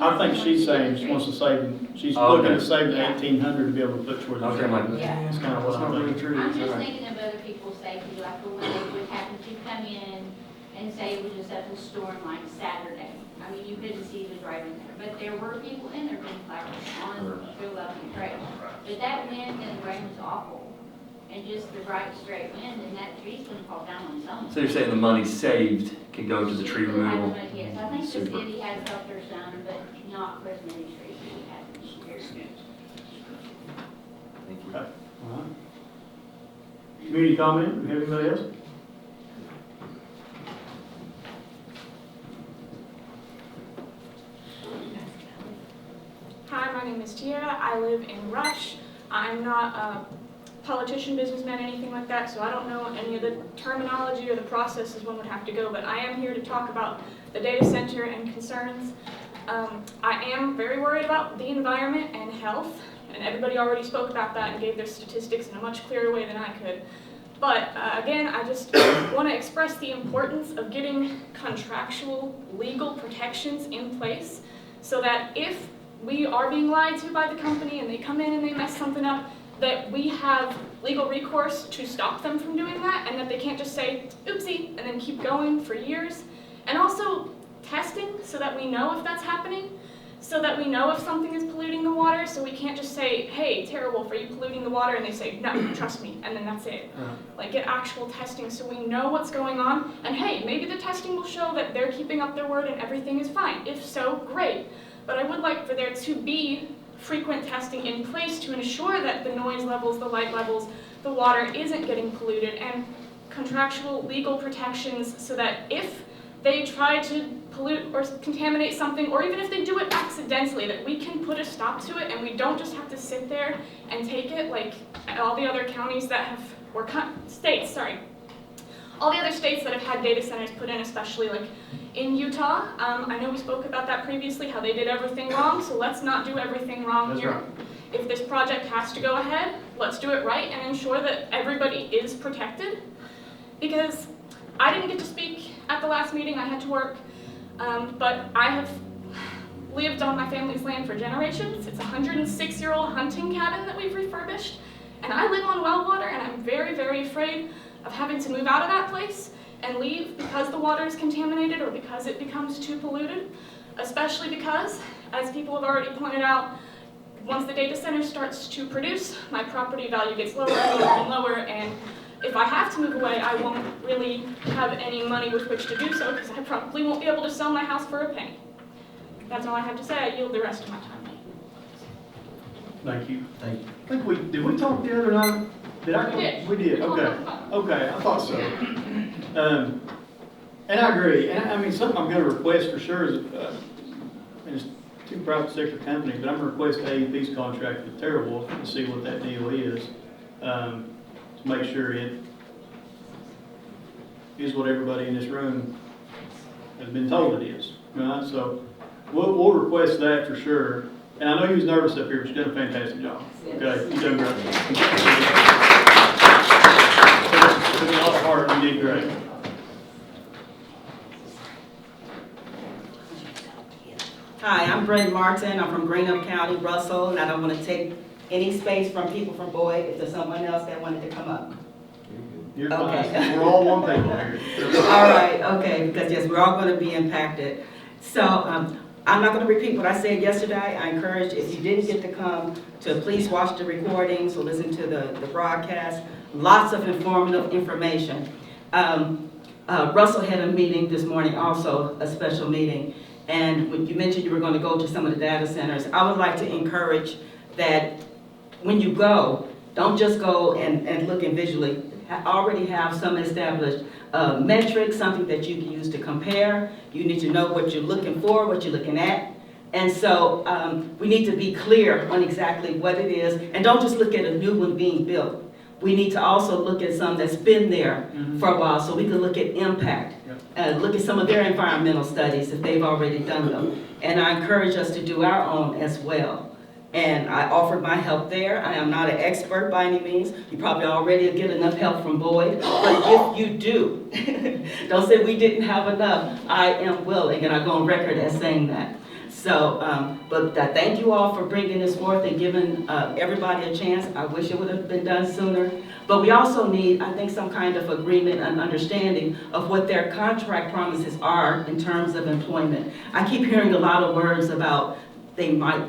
I think she's saying she wants to save, she's Oh, looking okay. to save the 1,800 to be able to put towards the Okay, tree. my- Yeah. That's kind of what I'm thinking. I'm just thinking of other people's safety, like the one that would happen to come in and say it was just up a storm like Saturday. I mean, you couldn't see the driving there, but there were people in there being flowers on their lovely trail. But that wind and the rain was awful, and just the right straight wind, and that tree's gonna fall down on someone. So you're saying the money saved can go to the tree removal? Yes, I think the Super. city has helped their son, but not for as many trees as we had this year. Thank you. Okay. All right. Community comment, do we have anybody else? Hi, my name is Tiara. I live in Rush. I'm not a politician, businessman, anything like that, so I don't know any of the terminology or the processes one would have to go, but I am here to talk about the data center and concerns. I am very worried about the environment and health, and everybody already spoke about that and gave their statistics in a much clearer way than I could. But again, I just want to express the importance of getting contractual legal protections in place so that if we are being lied to by the company and they come in and they mess something up, that we have legal recourse to stop them from doing that, and that they can't just say, oopsie, and then keep going for years. And also testing so that we know if that's happening, so that we know if something is polluting the water, so we can't just say, hey, TerraWolf, are you polluting the water? And they say, no, trust me, and then that's it. Like, get actual testing so we know what's going on, and hey, maybe the testing will show that they're keeping up their word and everything is fine. If so, great. But I would like for there to be frequent testing in place to ensure that the noise levels, the light levels, the water isn't getting polluted, and contractual legal protections so that if they try to pollute or contaminate something, or even if they do it accidentally, that we can put a stop to it and we don't just have to sit there and take it like all the other counties that have, or states, sorry. All the other states that have had data centers put in, especially like in Utah, I know we spoke about that previously, how they did everything wrong, so let's not do everything wrong That's here. right. If this project has to go ahead, let's do it right and ensure that everybody is protected. Because I didn't get to speak at the last meeting, I had to work, but I have lived on my family's land for generations. It's a 106-year-old hunting cabin that we've refurbished, and I live on well water, and I'm very, very afraid of having to move out of that place and leave because the water is contaminated or because it becomes too polluted, especially because, as people have already pointed out, once the data center starts to produce, my property value gets lower and lower and lower, and if I have to move away, I won't really have any money with which to do so because I probably won't be able to sell my house for a penny. That's all I have to say. I yield the rest of my time. Thank you. Thank you. I think did we talk the other night? Did I? We did. We did, okay. Okay, I thought so. And I agree, and I mean, something I'm gonna request for sure is, and it's two private sector companies, but I'm gonna request AEP's contract with TerraWolf and see what that deal is, to make sure it is what everybody in this room has been told it is, right? So we'll request that for sure. And I know you was nervous up here, but you've done a fantastic job. Okay, you've done great. Took a lot of heart, and you did great. Hi, I'm Brenda Martin. I'm from Greenup County, Russell, and I don't want to take any space from people from Boyd if there's someone else that wanted to come up. You're fine. Okay. We're all one people here. All right, okay, because yes, we're all going to be impacted. So I'm not going to repeat what I said yesterday. I encourage, if you didn't get to come, to please watch the recordings or listen to the broadcast. Lots of informative information. Russell had a meeting this morning, also a special meeting. And when you mentioned you were going to go to some of the data centers, I would like to encourage that when you go, don't just go and look and visually. Already have some established metrics, something that you can use to compare. You need to know what you're looking for, what you're looking at. And so we need to be clear on exactly what it is. And don't just look at a new one being built. we need to also look at some that's been there for a while, so we can look at impact. Look at some of their environmental studies if they've already done them. And I encourage us to do our own as well. And I offered my help there. I am not an expert by any means. You probably already get enough help from Boyd, but if you do, don't say we didn't have enough. I am willing, and I go on record as saying that. So, but thank you all for bringing this forth and giving everybody a chance. I wish it would have been done sooner. But we also need, I think, some kind of agreement and understanding of what their contract promises are in terms of employment. I keep hearing a lot of words about they might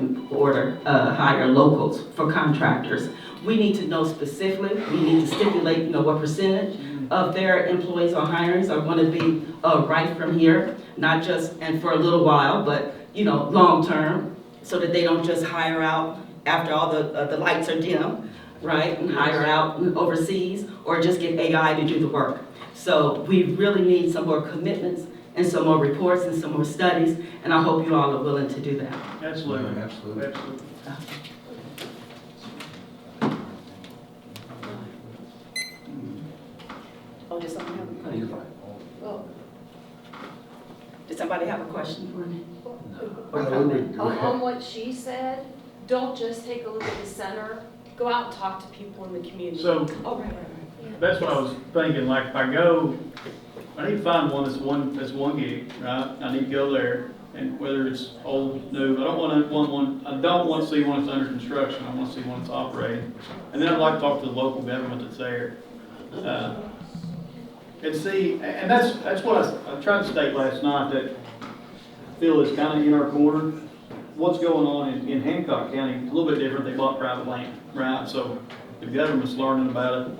hire locals for contractors. We need to know specifically. We need to stipulate, what percentage of their employees or hirings are going to be right from here, not just and for a little while, but long term, so that they don't just hire out after all the lights are dim, right, and hire out overseas, or just get AI to do the work. So we really need some more commitments and some more reports and some more studies, and I hope you all are willing to do that. Absolutely. Absolutely. Absolutely. Oh, does somebody have a question? Does somebody have a question for me? Or comment? On what she said, don't just take a look at the center, go out and talk to people in the community. So, right. that's what I was thinking, like, if I go, I need to find one that's one gig, right? I need to go there, and whether it's old, new, I don't want to see one that's under construction, I want to see one that's operating. And then I'd like to talk to the local government that's there. And see, and that's what I tried to state last night, that I feel is kind of in our corner. What's going on in Hancock County, a little bit different, they bought private land, right? So the government's learning about it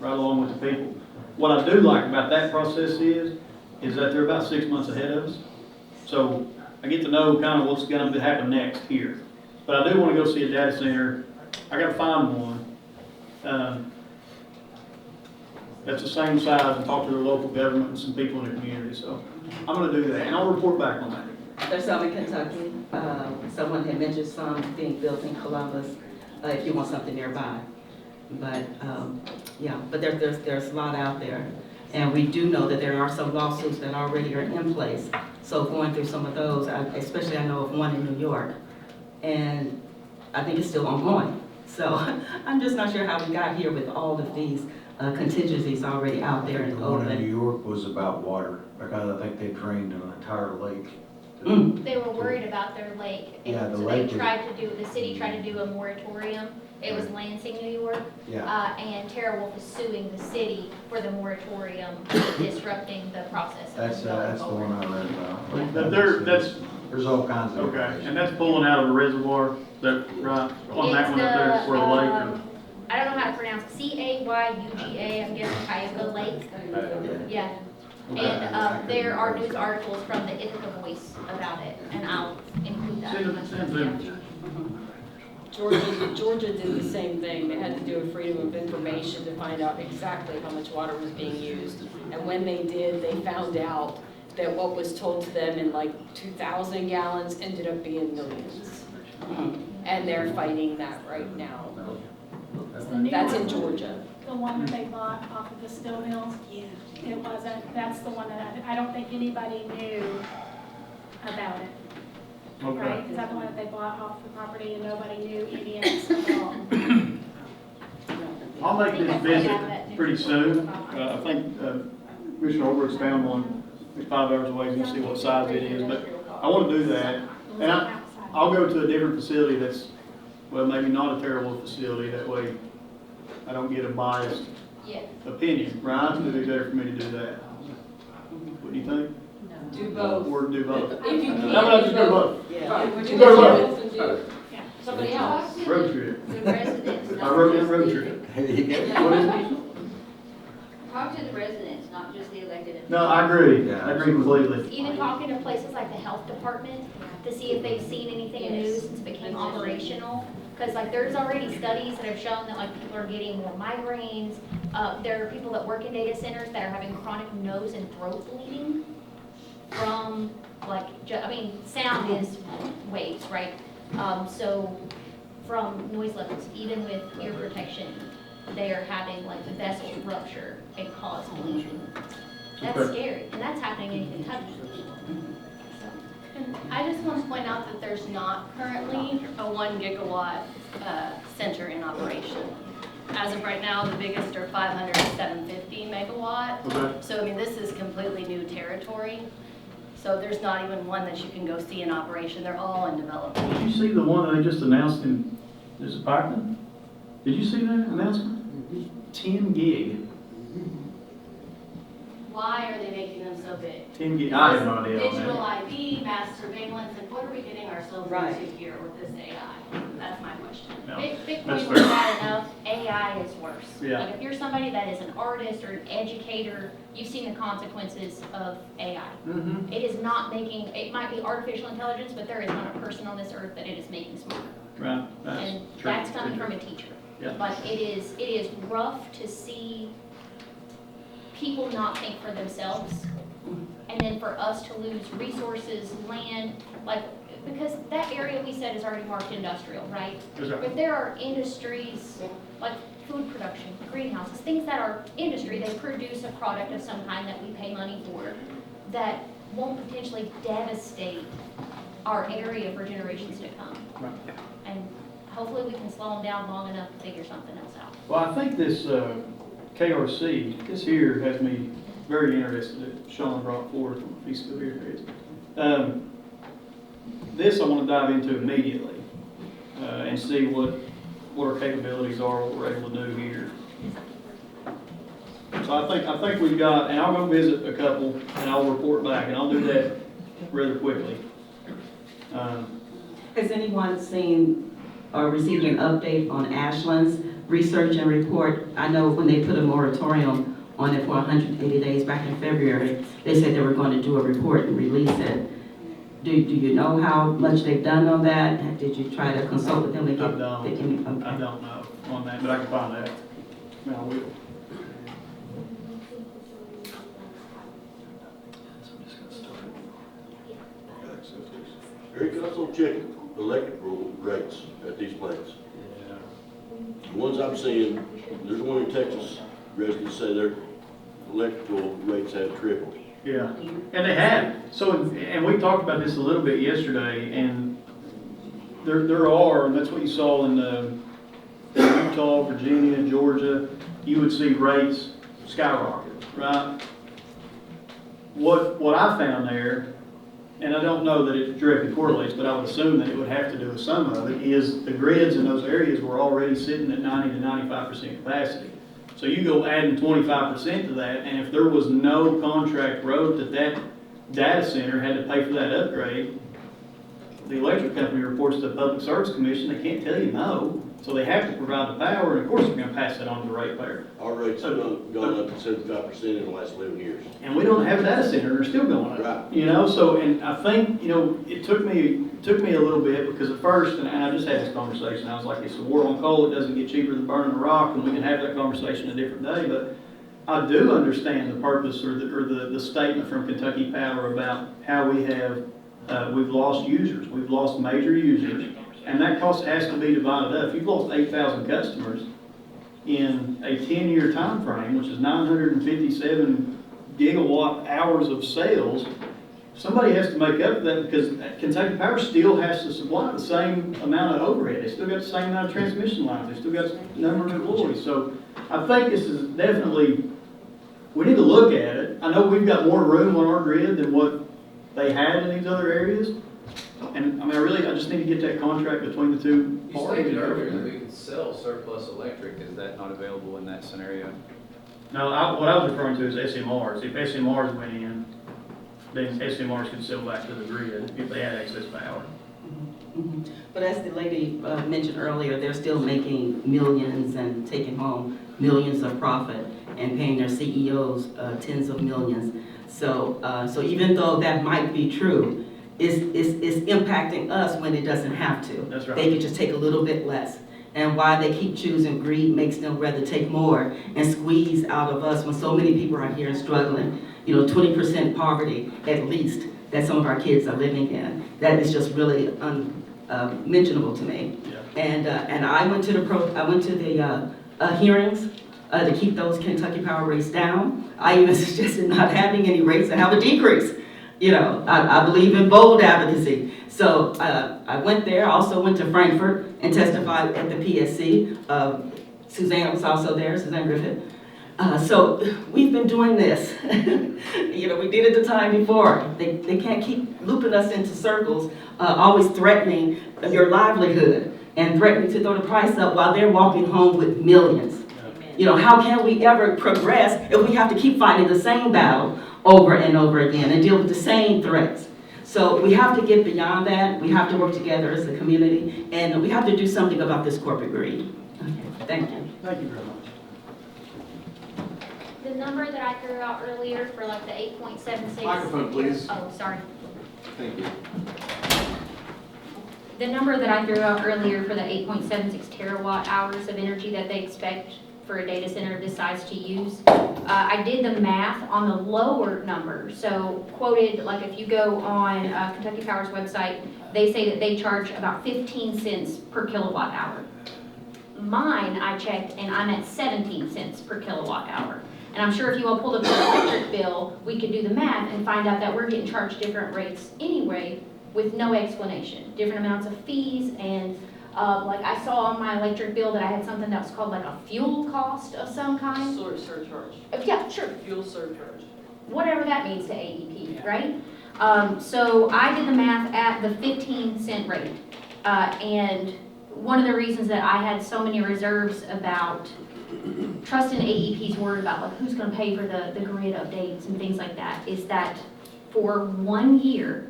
right along with the people. What I do like about that process is that they're about 6 months ahead of us. So I get to know kind of what's going to happen next here. But I do want to go see a data center. I got to find one that's the same size and talk to the local government and some people in the community. So I'm going to do that, and I'll report back on that. There's some in Kentucky. Someone had mentioned some being built in Columbus, if you want something nearby. But yeah, but there's a lot out there. And we do know that there are some lawsuits that already are in place. So going through some of those, especially I know of one in New York, and I think it's still ongoing. So I'm just not sure how we got here with all of these contingencies already out there. The one in New York was about water, because I think they drained an entire lake. They were worried about their lake, and Yeah, the so lake the city tried to do a moratorium. It was Lansing, New York, and TerraWolf is suing the city for the moratorium disrupting the process. That's the one I read about. But There's all kinds of. Okay, and that's pulling out of the reservoir, that right on that one up there where the lake. I don't know how to pronounce Cayuga, I'm guessing Cayuga Lake. Yeah. And there are news articles from the Ithaca Voice about it, and I'll include that. Georgia did the same thing. They had to do a freedom of information to find out exactly how much water was being used. And when they did, they found out that what was told to them in like 2,000 gallons ended up being millions. And they're fighting that right now. That's in Georgia. The one that they bought off of the steel mills? Yeah. It wasn't, that's the one that I don't think anybody knew about it. Okay. Right? Is that the one that they bought off the property and nobody knew any of this at all? I'll make this visit pretty soon. I think Commissioner Over's found one. It's 5 hours away. You can see what size it is. But I want to do that. And I'll go to a different facility that's, well, maybe not a terrible facility. That way I don't get a biased opinion, right? It would be better for me to do that. What do you think? Do both. Or do both? If you can. No, just do both. Do both. Somebody else. Road trip. The residents. I wrote in road trip. What is it? Talk to the residents, not just the elected officials. No, I agree. I agree completely. Even talking to places like the health department to see if they've seen anything new since it became operational. Because like there's already studies that have shown that like people are getting more migraines. There are people that work in data centers that are having chronic nose and throat bleeding from like, sound is waves, right? So from noise levels, even with ear protection. they are having like vessels rupture and cause bleeding. That's Okay. scary, and that's happening in Kentucky. And I just want to point out that there's not currently a 1 gigawatt center in operation. As of right now, the biggest are 500 to 750 megawatt. Okay. So, I mean, this is completely new territory. So there's not even one that you can go see in operation. They're all in development. Did you see the one that they just announced in, is it Piketon? Did you see that announcement? 10 gig. Why are they making them so big? 10 gig, I have no idea on Digital that. ID, mass surveillance, and what are we getting ourselves Right. into here with this AI? That's my question. No, Bitcoin that's was fair. bad enough, AI is worse. Yeah. Like if you're somebody that is an artist or an educator, you've seen the consequences of AI. Mm-hmm. It is not making, it might be artificial intelligence, but there is not a person on this earth that it is making smarter. Right, that's And true. that's coming from a teacher. Yeah. But it is rough to see people not think for themselves. And then for us to lose resources, land, like, because that area we said is already marked industrial, right? That's right. But there are industries, like food production, greenhouses, things that are industry, they produce a product of some kind that we pay money for, that won't potentially devastate our area for generations to come. Right. And hopefully we can slow them down long enough to figure something else out. Well, I think this KRC, this here has me very interested that Sean brought forward, if he's still here. This I want to dive into immediately and see what our capabilities are, what we're able to do here. So I think we've got, and I'll go visit a couple and I'll report back, and I'll do that rather quickly. Has anyone seen or received an update on Ashland's research and report? I know when they put a moratorium on it for 180 days back in February, they said they were going to do a report and release it. Do you know how much they've done on that? Did you try to consult with them to get? I don't know on that, but I can find out. I will. Eric, I was gonna check electrical rates at these plants. The ones I'm seeing, there's one in Texas, residents say their electrical rates have tripled. Yeah, and they have. So, and we talked about this a little bit yesterday, and there are, and that's what you saw in Utah, Virginia, Georgia, you would see rates skyrocket, right? What I found there, and I don't know that it directly correlates, but I would assume that it would have to do with some of it, is the grids in those areas were already sitting at 90 to 95% capacity. So you go adding 25% to that, and if there was no contract wrote that data center had to pay for that upgrade, the electric company reports to the Public Service Commission, they can't tell you no, so they have to provide the power, and of course they're gonna pass that on to the ratepayer. Our rates have gone up to 75% in the last 11 years. And we don't have a data center, they're still going up. Right. You know, so, and I think, you know, it took me a little bit, because at first, and I just had this conversation, I was like, it's a war on coal, it doesn't get cheaper than burning a rock, and we can have that conversation a different day, but I do understand the purpose or the statement from Kentucky Power about how we have, we've lost users, we've lost major users, and that cost has to be divided up. If you've lost 8,000 customers in a 10-year time frame, which is 957 gigawatt hours of sales, somebody has to make up for that, because Kentucky Power still has to supply the same amount of overhead. They still got the same amount of transmission lines. They still got the number of employees. So I think this is definitely, we need to look at it. I know we've got more room on our grid than what they had in these other areas. And I mean, I just need to get that contract between the two You parties. stated earlier that we could sell surplus electric. Is that not available in that scenario? No, what I was referring to is SMRs. If SMRs went in, then SMRs could sell back to the grid if they had excess power. But as the lady mentioned earlier, they're still making millions and taking home millions of profit and paying their CEOs tens of millions. So even though that might be true, it's impacting us when it doesn't have to. That's right. They could just take a little bit less. And why they keep choosing greed makes them rather take more and squeeze out of us when so many people are here struggling. You know, 20% poverty at least that some of our kids are living in. That is just really unmentionable to me. Yeah. And I went to the hearings to keep those Kentucky Power rates down. I even suggested not having any rates and have a decrease. You know, I believe in bold advocacy. So I went there. I also went to Frankfurt and testified at the PSC. Suzanne was also there, Suzanne Griffith. So we've been doing this. You know, we did it the time before. They can't keep looping us into circles, always threatening your livelihood and threatening to throw the price up while they're walking home with millions. You know, how can we ever progress if we have to keep fighting the same battle over and over again and deal with the same threats? So we have to get beyond that. We have to work together as a community, and we have to do something about this corporate greed. Okay, thank you. Thank you very much. The number that I threw out earlier for like the 8.76. Microphone, please. Oh, sorry. Thank you. The number that I threw out earlier for the 8.76 terawatt hours of energy that they expect for a data center of this size to use, I did the math on the lower number. So quoted, like if you go on Kentucky Power's website, they say that they charge about 15 cents per kilowatt hour. Mine, I checked, and I'm at 17 cents per kilowatt hour. And I'm sure if you all pulled up your electric bill, we could do the math and find out that we're getting charged different rates anyway with no explanation. Different amounts of fees, and like I saw on my electric bill that I had something that was called like a fuel cost of some kind. Surcharge. Yeah, sure. Fuel surcharge. Whatever that means to AEP, right? So I did the math at the 15-cent rate. And one of the reasons that I had so many reserves about trusting AEP's word about like who's going to pay for the grid updates and things like that is that for 1 year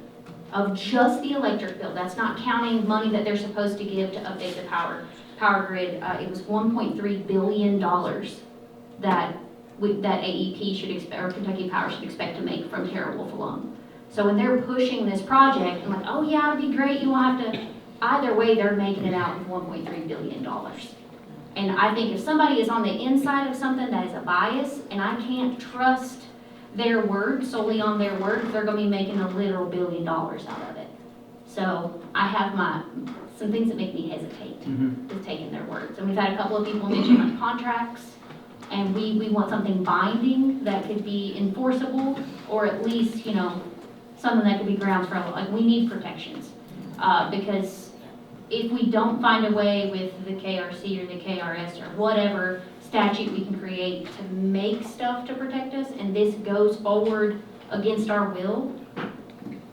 of just the electric bill, that's not counting money that they're supposed to give to update the power grid, it was $1.3 billion that AEP should expect, or Kentucky Power should expect to make from TeraWolf alone. So when they're pushing this project, I'm like, oh yeah, it'd be great, you won't have to. Either way, they're making it out with $1.3 billion. And I think if somebody is on the inside of something that is a bias, and I can't trust their word, solely on their word, they're gonna be making a literal $1 billion out of it. So I have some things that make me hesitate with taking their words. And we've had a couple of people mention like contracts, and we want something binding that could be enforceable, or at least, you know, something that could be grounds for, like, we need protections. Because if we don't find a way with the KRC or the KRS or whatever statute we can create to make stuff to protect us, and this goes forward against our will,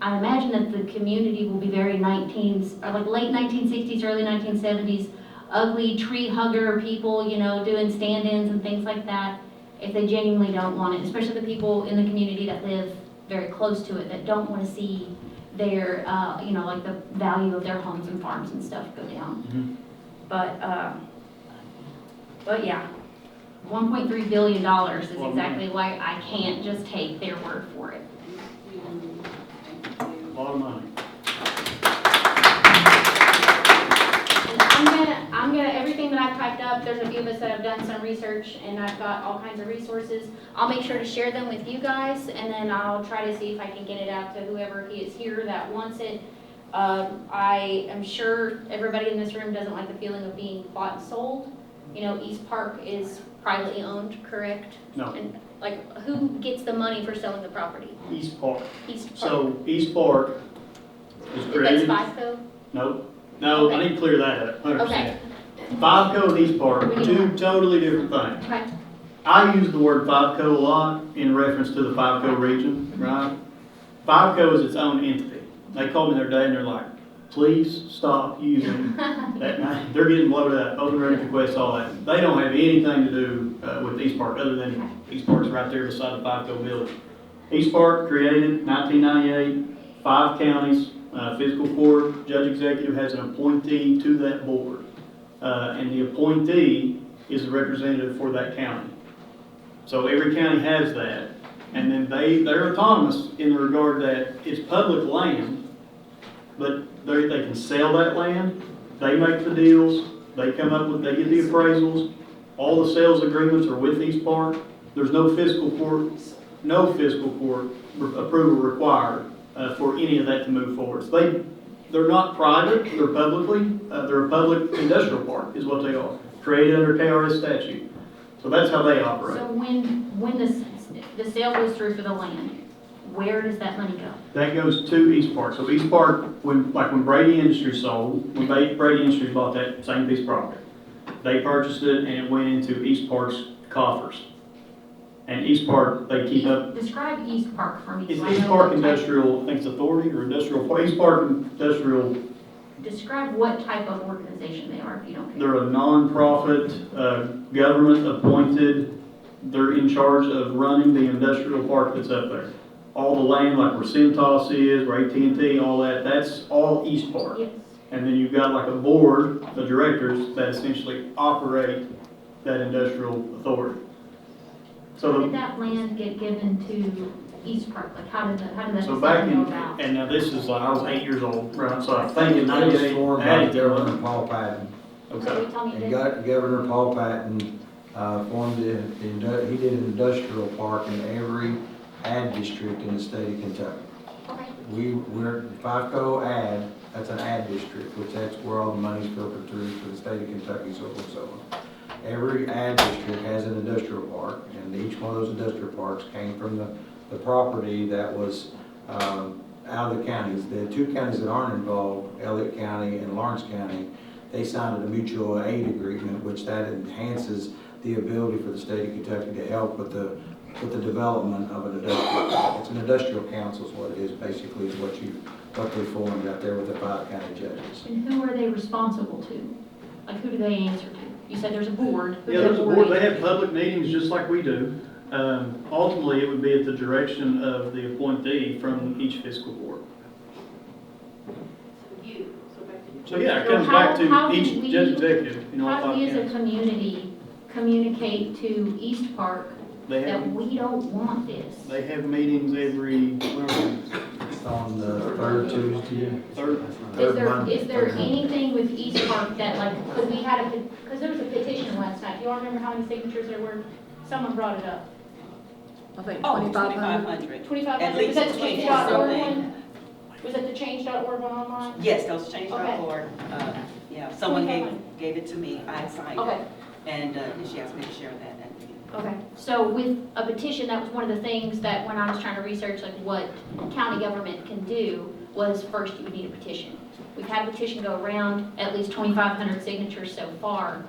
I imagine that the community will be very late 1960s, early 1970s, ugly tree hugger people, you know, doing stand-ins and things like that, if they genuinely don't want it, especially the people in the community that live very close to it, that don't want to see their, you know, like the value of their homes and farms and stuff go down. But yeah, $1.3 billion is exactly why I can't just take their word for it. A lot of money. And I'm gonna, everything that I've typed up, there's a few of us that have done some research, and I've got all kinds of resources. I'll make sure to share them with you guys, and then I'll try to see if I can get it out to whoever is here that wants it. I am sure everybody in this room doesn't like the feeling of being bought and sold. You know, East Park is privately owned, correct? No. And like, who gets the money for selling the property? East Park. East Park. So East Park was created. That's FICO? No, I need to clear that up, 100%. Okay. FICO and East Park, two totally different things. Okay. I use the word FICO a lot in reference to the FICO region, right? FICO is its own entity. They called me the other day and they're like, please stop using that. They're getting loaded up, open ready requests, all that. They don't have anything to do with East Park other than East Park's right there beside the FICO building. East Park created 1998, 5 counties, Fiscal Court, Judge Executive has an appointee to that board. And the appointee is the representative for that county. So every county has that. And then they're autonomous in the regard that it's public land, but they can sell that land. They make the deals. They come up with, they get the appraisals. All the sales agreements are with East Park. There's no fiscal court approval required for any of that to move forward. So they're not private, they're publicly, they're a public industrial park is what they are. created under KRS statute. So that's how they operate. So when the sale goes through for the land, where does that money go? That goes to East Park. So East Park, when Brady Industries sold, when Brady Industries bought that same piece of property, they purchased it and it went into East Park's coffers. And East Park, they keep up. Describe East Park for me. It's so I East know Park what type- Industrial, I think it's Authority or Industrial Park. East Park Industrial. Describe what type of organization they are, if you don't care. They're a non-profit, government appointed. They're in charge of running the industrial park that's up there. All the land, like where Centos is, where AT&T, all that, that's all East Park. Yes. And then you've got like a board of directors that essentially operate that industrial authority. How So did that land get given to East Park? Like, how did that so back decision in, go about? and now this is like, I was 8 years old, right? So I think in That was 98, formed by added Governor Paul Patton. So Okay. tell me And this. Governor Paul Patton formed, he did an industrial park in every ad district in the state of Kentucky. Okay. We're FIFCO ad, that's an ad district, which that's where all the money's filtered through for the state of Kentucky, so forth and so on. Every ad district has an industrial park, and each one of those industrial parks came from the property that was out of the counties. The two counties that aren't involved, Elliott County and Lawrence County, they signed a mutual aid agreement, which that enhances the ability for the state of Kentucky to help with the development of an industrial park. It's an industrial council is what it is, basically, is what they formed out there with the 5 county judges. And who are they responsible to? Like, who do they answer to? You said there's a board. Who Yeah, does there's a the board, they answer have to? public meetings just like we do. Ultimately, it would be at the direction of the appointee from each fiscal court. So yeah, it So comes back how to do each we- judge executive, you know, all How do 5 we as a counties. community communicate to East Park They that have, we don't want this? they have meetings every, It's on the third Tuesday. third, Is there anything with East Park that, like, because we had because there was a petition last night. Do you all remember how many signatures there were? Someone brought it up. I think Oh, 2,500. 2,500, was that the change.org one? Was that the change.org one online? Yes, that was change.org. Okay. Yeah, someone 2,500. gave it to me, I signed Okay. it. And she asked me to share that at the meeting. Okay, so with a petition, that was one of the things that when I was trying to research like what county government can do, was first you would need a petition. We've had a petition go around, at least 2,500 signatures so far.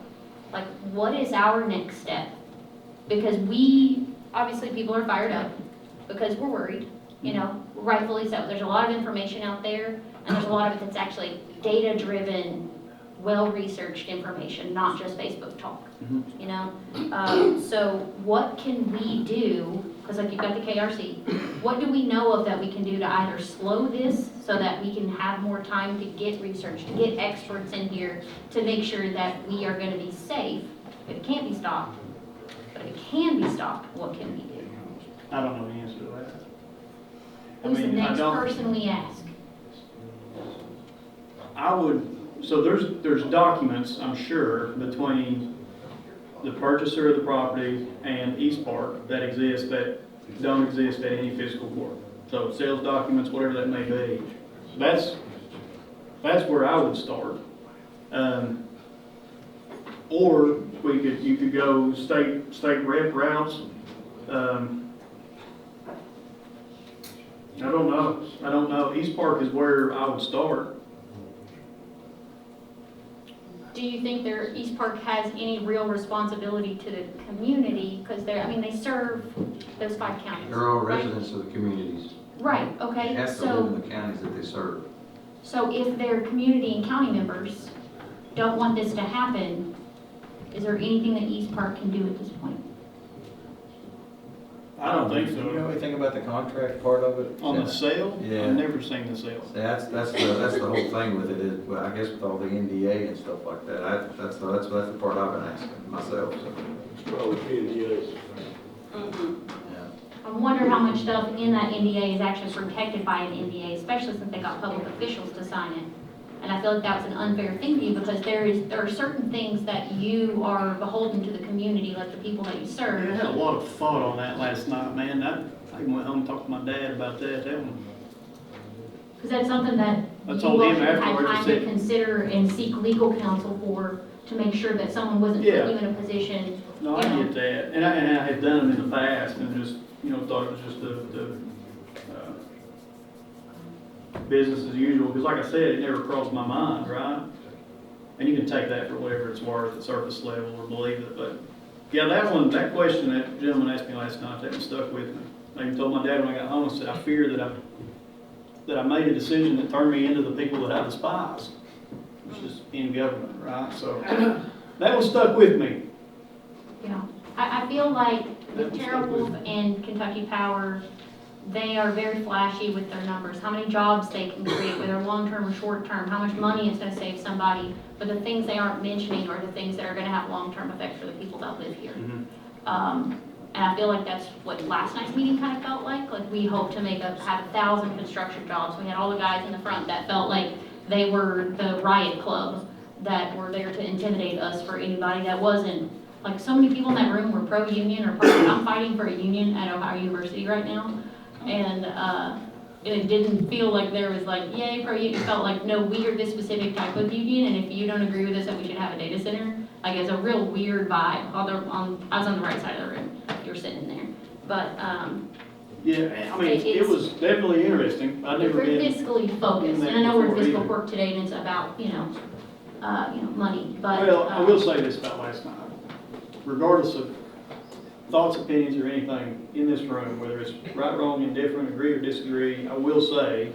Like, what is our next step? Because obviously people are fired up because we're worried, you know, rightfully so. There's a lot of information out there, and there's a lot of it that's actually data-driven, well-researched information, not just Facebook talk, you know? So what can we do, because like you've got the KRC, what do we know of that we can do to either slow this so that we can have more time to get research, to get experts in here, to make sure that we are gonna be safe? If it can't be stopped, but if it can be stopped, what can we do? I don't know the answer to that. Who's the I next don't- person we ask? So there's documents, I'm sure, between the purchaser of the property and East Park that exist that don't exist at any fiscal court. So sales documents, whatever that may be. That's where I would start. Or you could go state rep routes. I don't know. East Park is where I would start. Do you think East Park has any real responsibility to the community? Because they serve those 5 counties. They're all right? residents of the communities. Right, okay, They have to live in the counties that they serve. so if their community and county members don't want this to happen, is there anything that East Park can do at this point? I don't think Do you know so. anything about the contract part of it? On the sale? Yeah. I've never seen the sale. That's the whole thing with it is, well, I guess with all the NDA and stuff like that, that's the part I've been asking myself, so. It's probably PNDAs. I wonder how much stuff in that NDA is actually protected by an NDA, especially since they got public officials to sign it. And I feel like that was an unfair thing to you because there are certain things that you are beholden to the community, like the people that you serve. I had a lot of thought on that last night, man. I even went home and talked to my dad about that. That one. Because that's something that I you told all him should have had afterwards, I time to said- consider and seek legal counsel for, to make sure that someone wasn't Yeah. putting you in a position. No, I get that, and I have done them in the past, and just, thought it was just the business as usual, because like I said, it never crossed my mind, right? And you can take that for whatever it's worth at surface level or believe it, but, yeah, that question that gentleman asked me last night, that one stuck with me. I even told my dad when I got home, I said, I fear that I made a decision that turned me into the people that I despise, which is in government, right? So, that one stuck with me. Yeah, I feel like with TerraWolf and Kentucky Power, they are very flashy with their numbers, how many jobs they can create, whether long-term or short-term, how much money it's gonna save somebody, but the things they aren't mentioning are the things that are gonna have long-term effects for the people that live here. And I feel like that's what last night's meeting kind of felt like we hoped to have 1,000 construction jobs. We had all the guys in the front that felt like they were the riot club that were there to intimidate us for anybody that wasn't. Like, so many people in that room were pro-union or I'm fighting for a union at Ohio University right now. And it didn't feel like there was like, yay, pro-union. It felt like, no, we are this specific type of union, and if you don't agree with us that we should have a data center, like, it's a real weird vibe. I was on the right side of the room. You were sitting there. But, Yeah, I mean, it was definitely interesting. I've never we're been. fiscally focused, and I know we're in fiscal court today, and it's about, money, but. Well, I will say this about last night. Regardless of thoughts, opinions, or anything in this room, whether it's right, wrong, indifferent, agree or disagree, I will say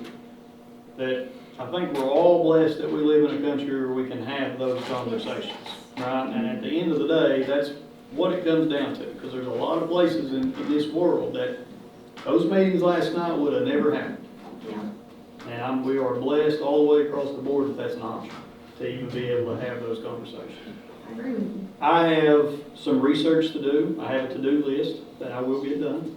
that I think we're all blessed that we live in a country where we can have those conversations, right? And at the end of the day, that's what it comes down to, because there's a lot of places in this world that those meetings last night would have never happened. Yeah. And we are blessed all the way across the board that that's an option, to even be able to have those conversations. I agree with you. I have some research to do. I have a to-do list that I will get done.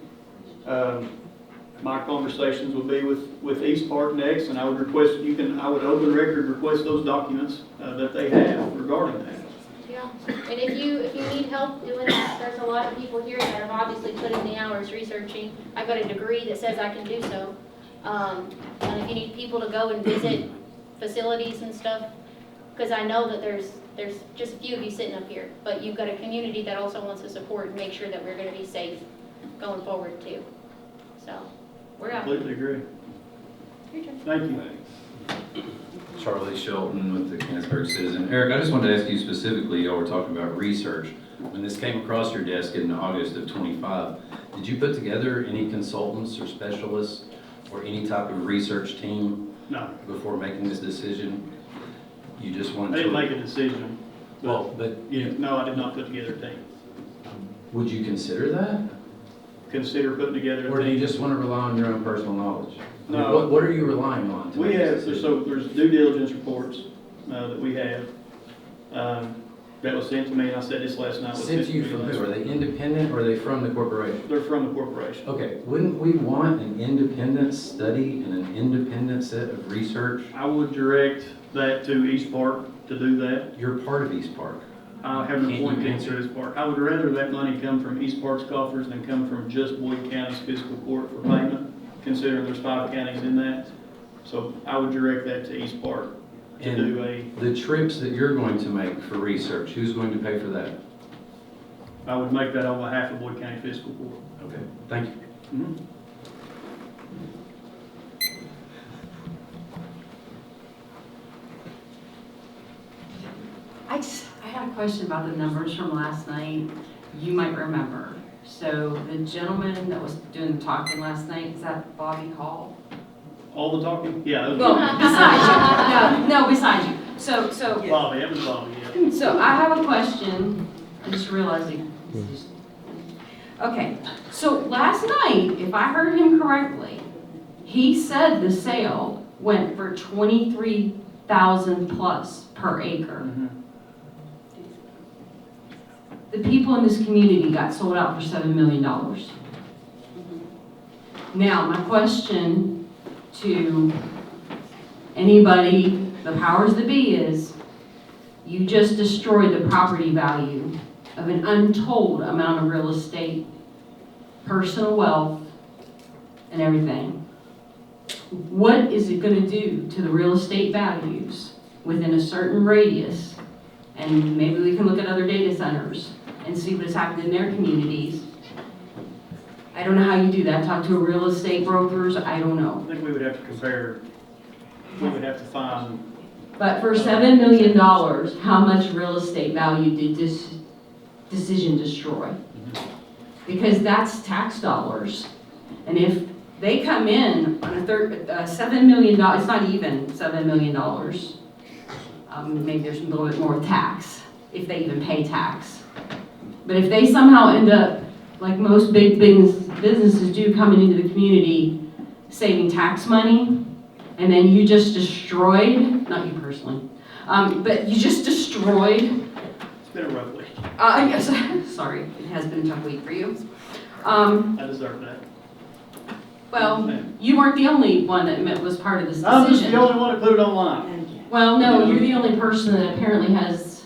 My conversations will be with East Park next, and I would request, I would open record request those documents that they have regarding that. Yeah, and if you need help doing that, there's a lot of people here that have obviously put in the hours researching. I've got a degree that says I can do so. And if you need people to go and visit facilities and stuff, because I know that there's just a few of you sitting up here, but you've got a community that also wants to support and make sure that we're going to be safe going forward too. So, we're out. Completely agree. Your turn. Thank you. Charlie Shelton with the Canonsburg Citizen. Eric, I just wanted to ask you specifically, y'all were talking about research. When this came across your desk in August of '25, did you put together any consultants or specialists or any type of research team? No. Before making this decision? You just I wanted didn't to... make a decision. but No, I did not put together a team. would you consider that? Consider putting together a team. Or do you just want to rely on your own personal knowledge? No. What are you relying on? to We make this have, decision? so there's due diligence reports that we have that was sent to me, and I said this last night. Sent to you from who? Are they independent or are they from the corporation? They're from the corporation. Okay, wouldn't we want an independent study and an independent set of research? I would direct that to East Park to do that. You're part of East Park. I have an Can't you appointment answer? to East Park. I would rather that money come from East Park's coffers than come from just Boyd County's fiscal court for payment, considering there's 5 counties in that. So I would direct that to East Park to do a, The trips that you're going to make for research, who's going to pay for that? I would make that on behalf of Boyd County Fiscal Court. Okay, thank you. Mhm. I had a question about the numbers from last night. You might remember. So the gentleman that was doing the talking last night, is that Bobby Hall? All the talking? Yeah. that was Well, Bobby. beside you. No, beside you. So. Bobby, that was Bobby, yeah. So I have a question. I just realized it. Okay, so last night, if I heard him correctly, he said the sale went for $23,000 plus per acre. Mhm. The people in this community got sold out for $7 million. Now, my question to anybody, the powers that be, is you just destroyed the property value of an untold amount of real estate, personal wealth, and everything. What is it going to do to the real estate values within a certain radius And maybe we can look at other data centers and see what's happened in their communities. I don't know how you do that, talk to a real estate brokers, I don't know. I think we would have to compare, we would have to find. But for $7 million, how much real estate value did this decision destroy? Because that's tax dollars. And if they come in on $7 million, it's not even $7 million. Maybe there's a little bit more tax, if they even pay tax. But if they somehow end up, like most big businesses do, coming into the community, saving tax money, and then you just destroyed, not you personally, but you just destroyed. It's been a rough week. Yes, sorry, it has been a tough week for you. I deserve that. Well, you weren't the only one that was part of this decision. I'm just the only one that put it online. Well, no, you're the only person that apparently has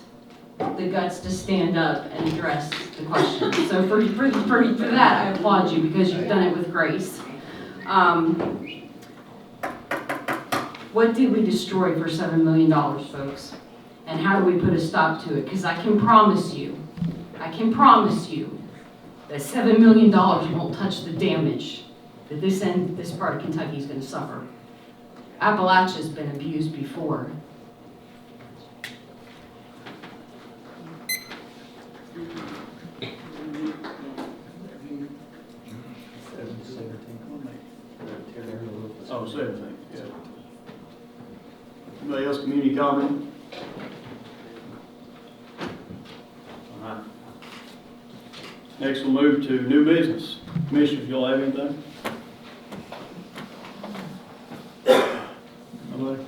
the guts to stand up and address the question. So for that, I applaud you because you've done it with grace. What did we destroy for $7 million, folks? And how do we put a stop to it? Because I can promise you that $7 million won't touch the damage that this part of Kentucky is going to suffer. Appalachia's been abused before. Oh, 17, yeah. Anybody else community comment? All right. Next we'll move to new business. Commissioners, y'all have anything? Nobody?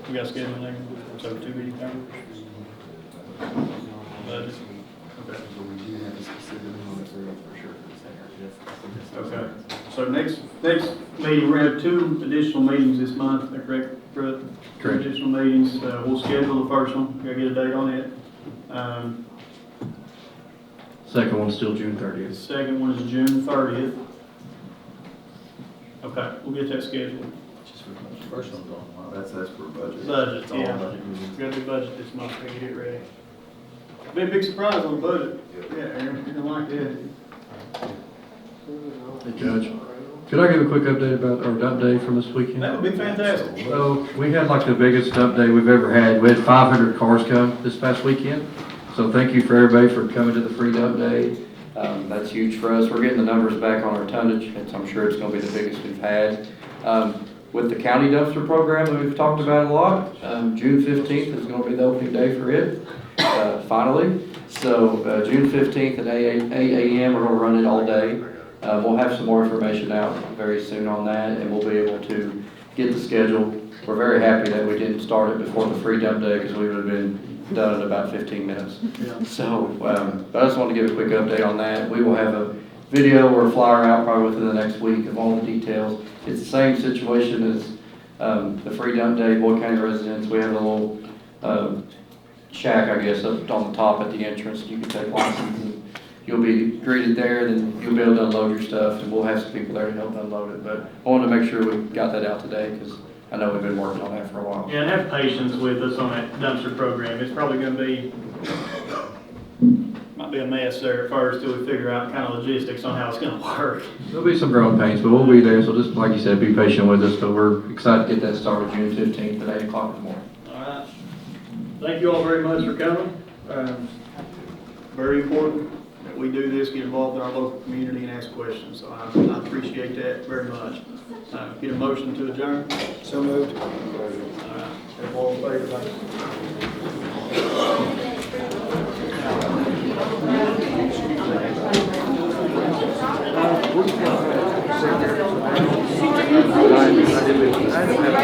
We got scheduling there, so 2 meeting time? Budget? Okay. Okay, so next meeting, we're gonna have 2 additional meetings this month, is that correct, Brett? Correct. 2 additional meetings, we'll schedule the first one, gotta get a date on it. Second one's still June 30th. Second one is June 30th. Okay, we'll get that scheduled. First one's on, that's for budget. Budget, It's all yeah. budget meetings. Got to do budget this month, gotta get it ready. Be a big surprise on the budget. Yeah, Aaron, you're gonna like that. Hey, Judge, could I give a quick update about our dump day from this weekend? That would be fantastic. So, we had like the biggest dump day we've ever had. We had 500 cars come this past weekend. So thank you for everybody for coming to the free dump day. That's huge for us. We're getting the numbers back on our tonnage. I'm sure it's gonna be the biggest we've had. With the county dumpster program that we've talked about a lot, June 15th is gonna be the opening day for it, finally. So, June 15th at 8 a.m., we're gonna run it all day. We'll have some more information out very soon on that, and we'll be able to get the schedule. We're very happy that we didn't start it before the free dump day, because we would have been done in about 15 minutes. Yeah. So, but I just wanted to give a quick update on that. We will have a video or a flyer out probably within the next week of all the details. It's the same situation as the free dump day, Boyd County residents. We have a little shack, I guess, up on the top at the entrance. You can take license and you'll be greeted there, then you'll be able to unload your stuff, and we'll have some people there to help unload it. But I wanted to make sure we got that out today, because I know we've been working on that for a while. Yeah, and have patience with us on that dumpster program. It's probably gonna be, might be a mess there at first till we figure out kind of logistics on how it's gonna work. There'll be some growing pains, but we'll be there. So just like you said, be patient with us. But we're excited to get that started June 15th at 8 o'clock in the morning. All right. Thank you all very much for coming. Very important that we do this, get involved in our local community and ask questions. So I appreciate that very much. Get a motion to adjourn. So moved. All right. All in favor? I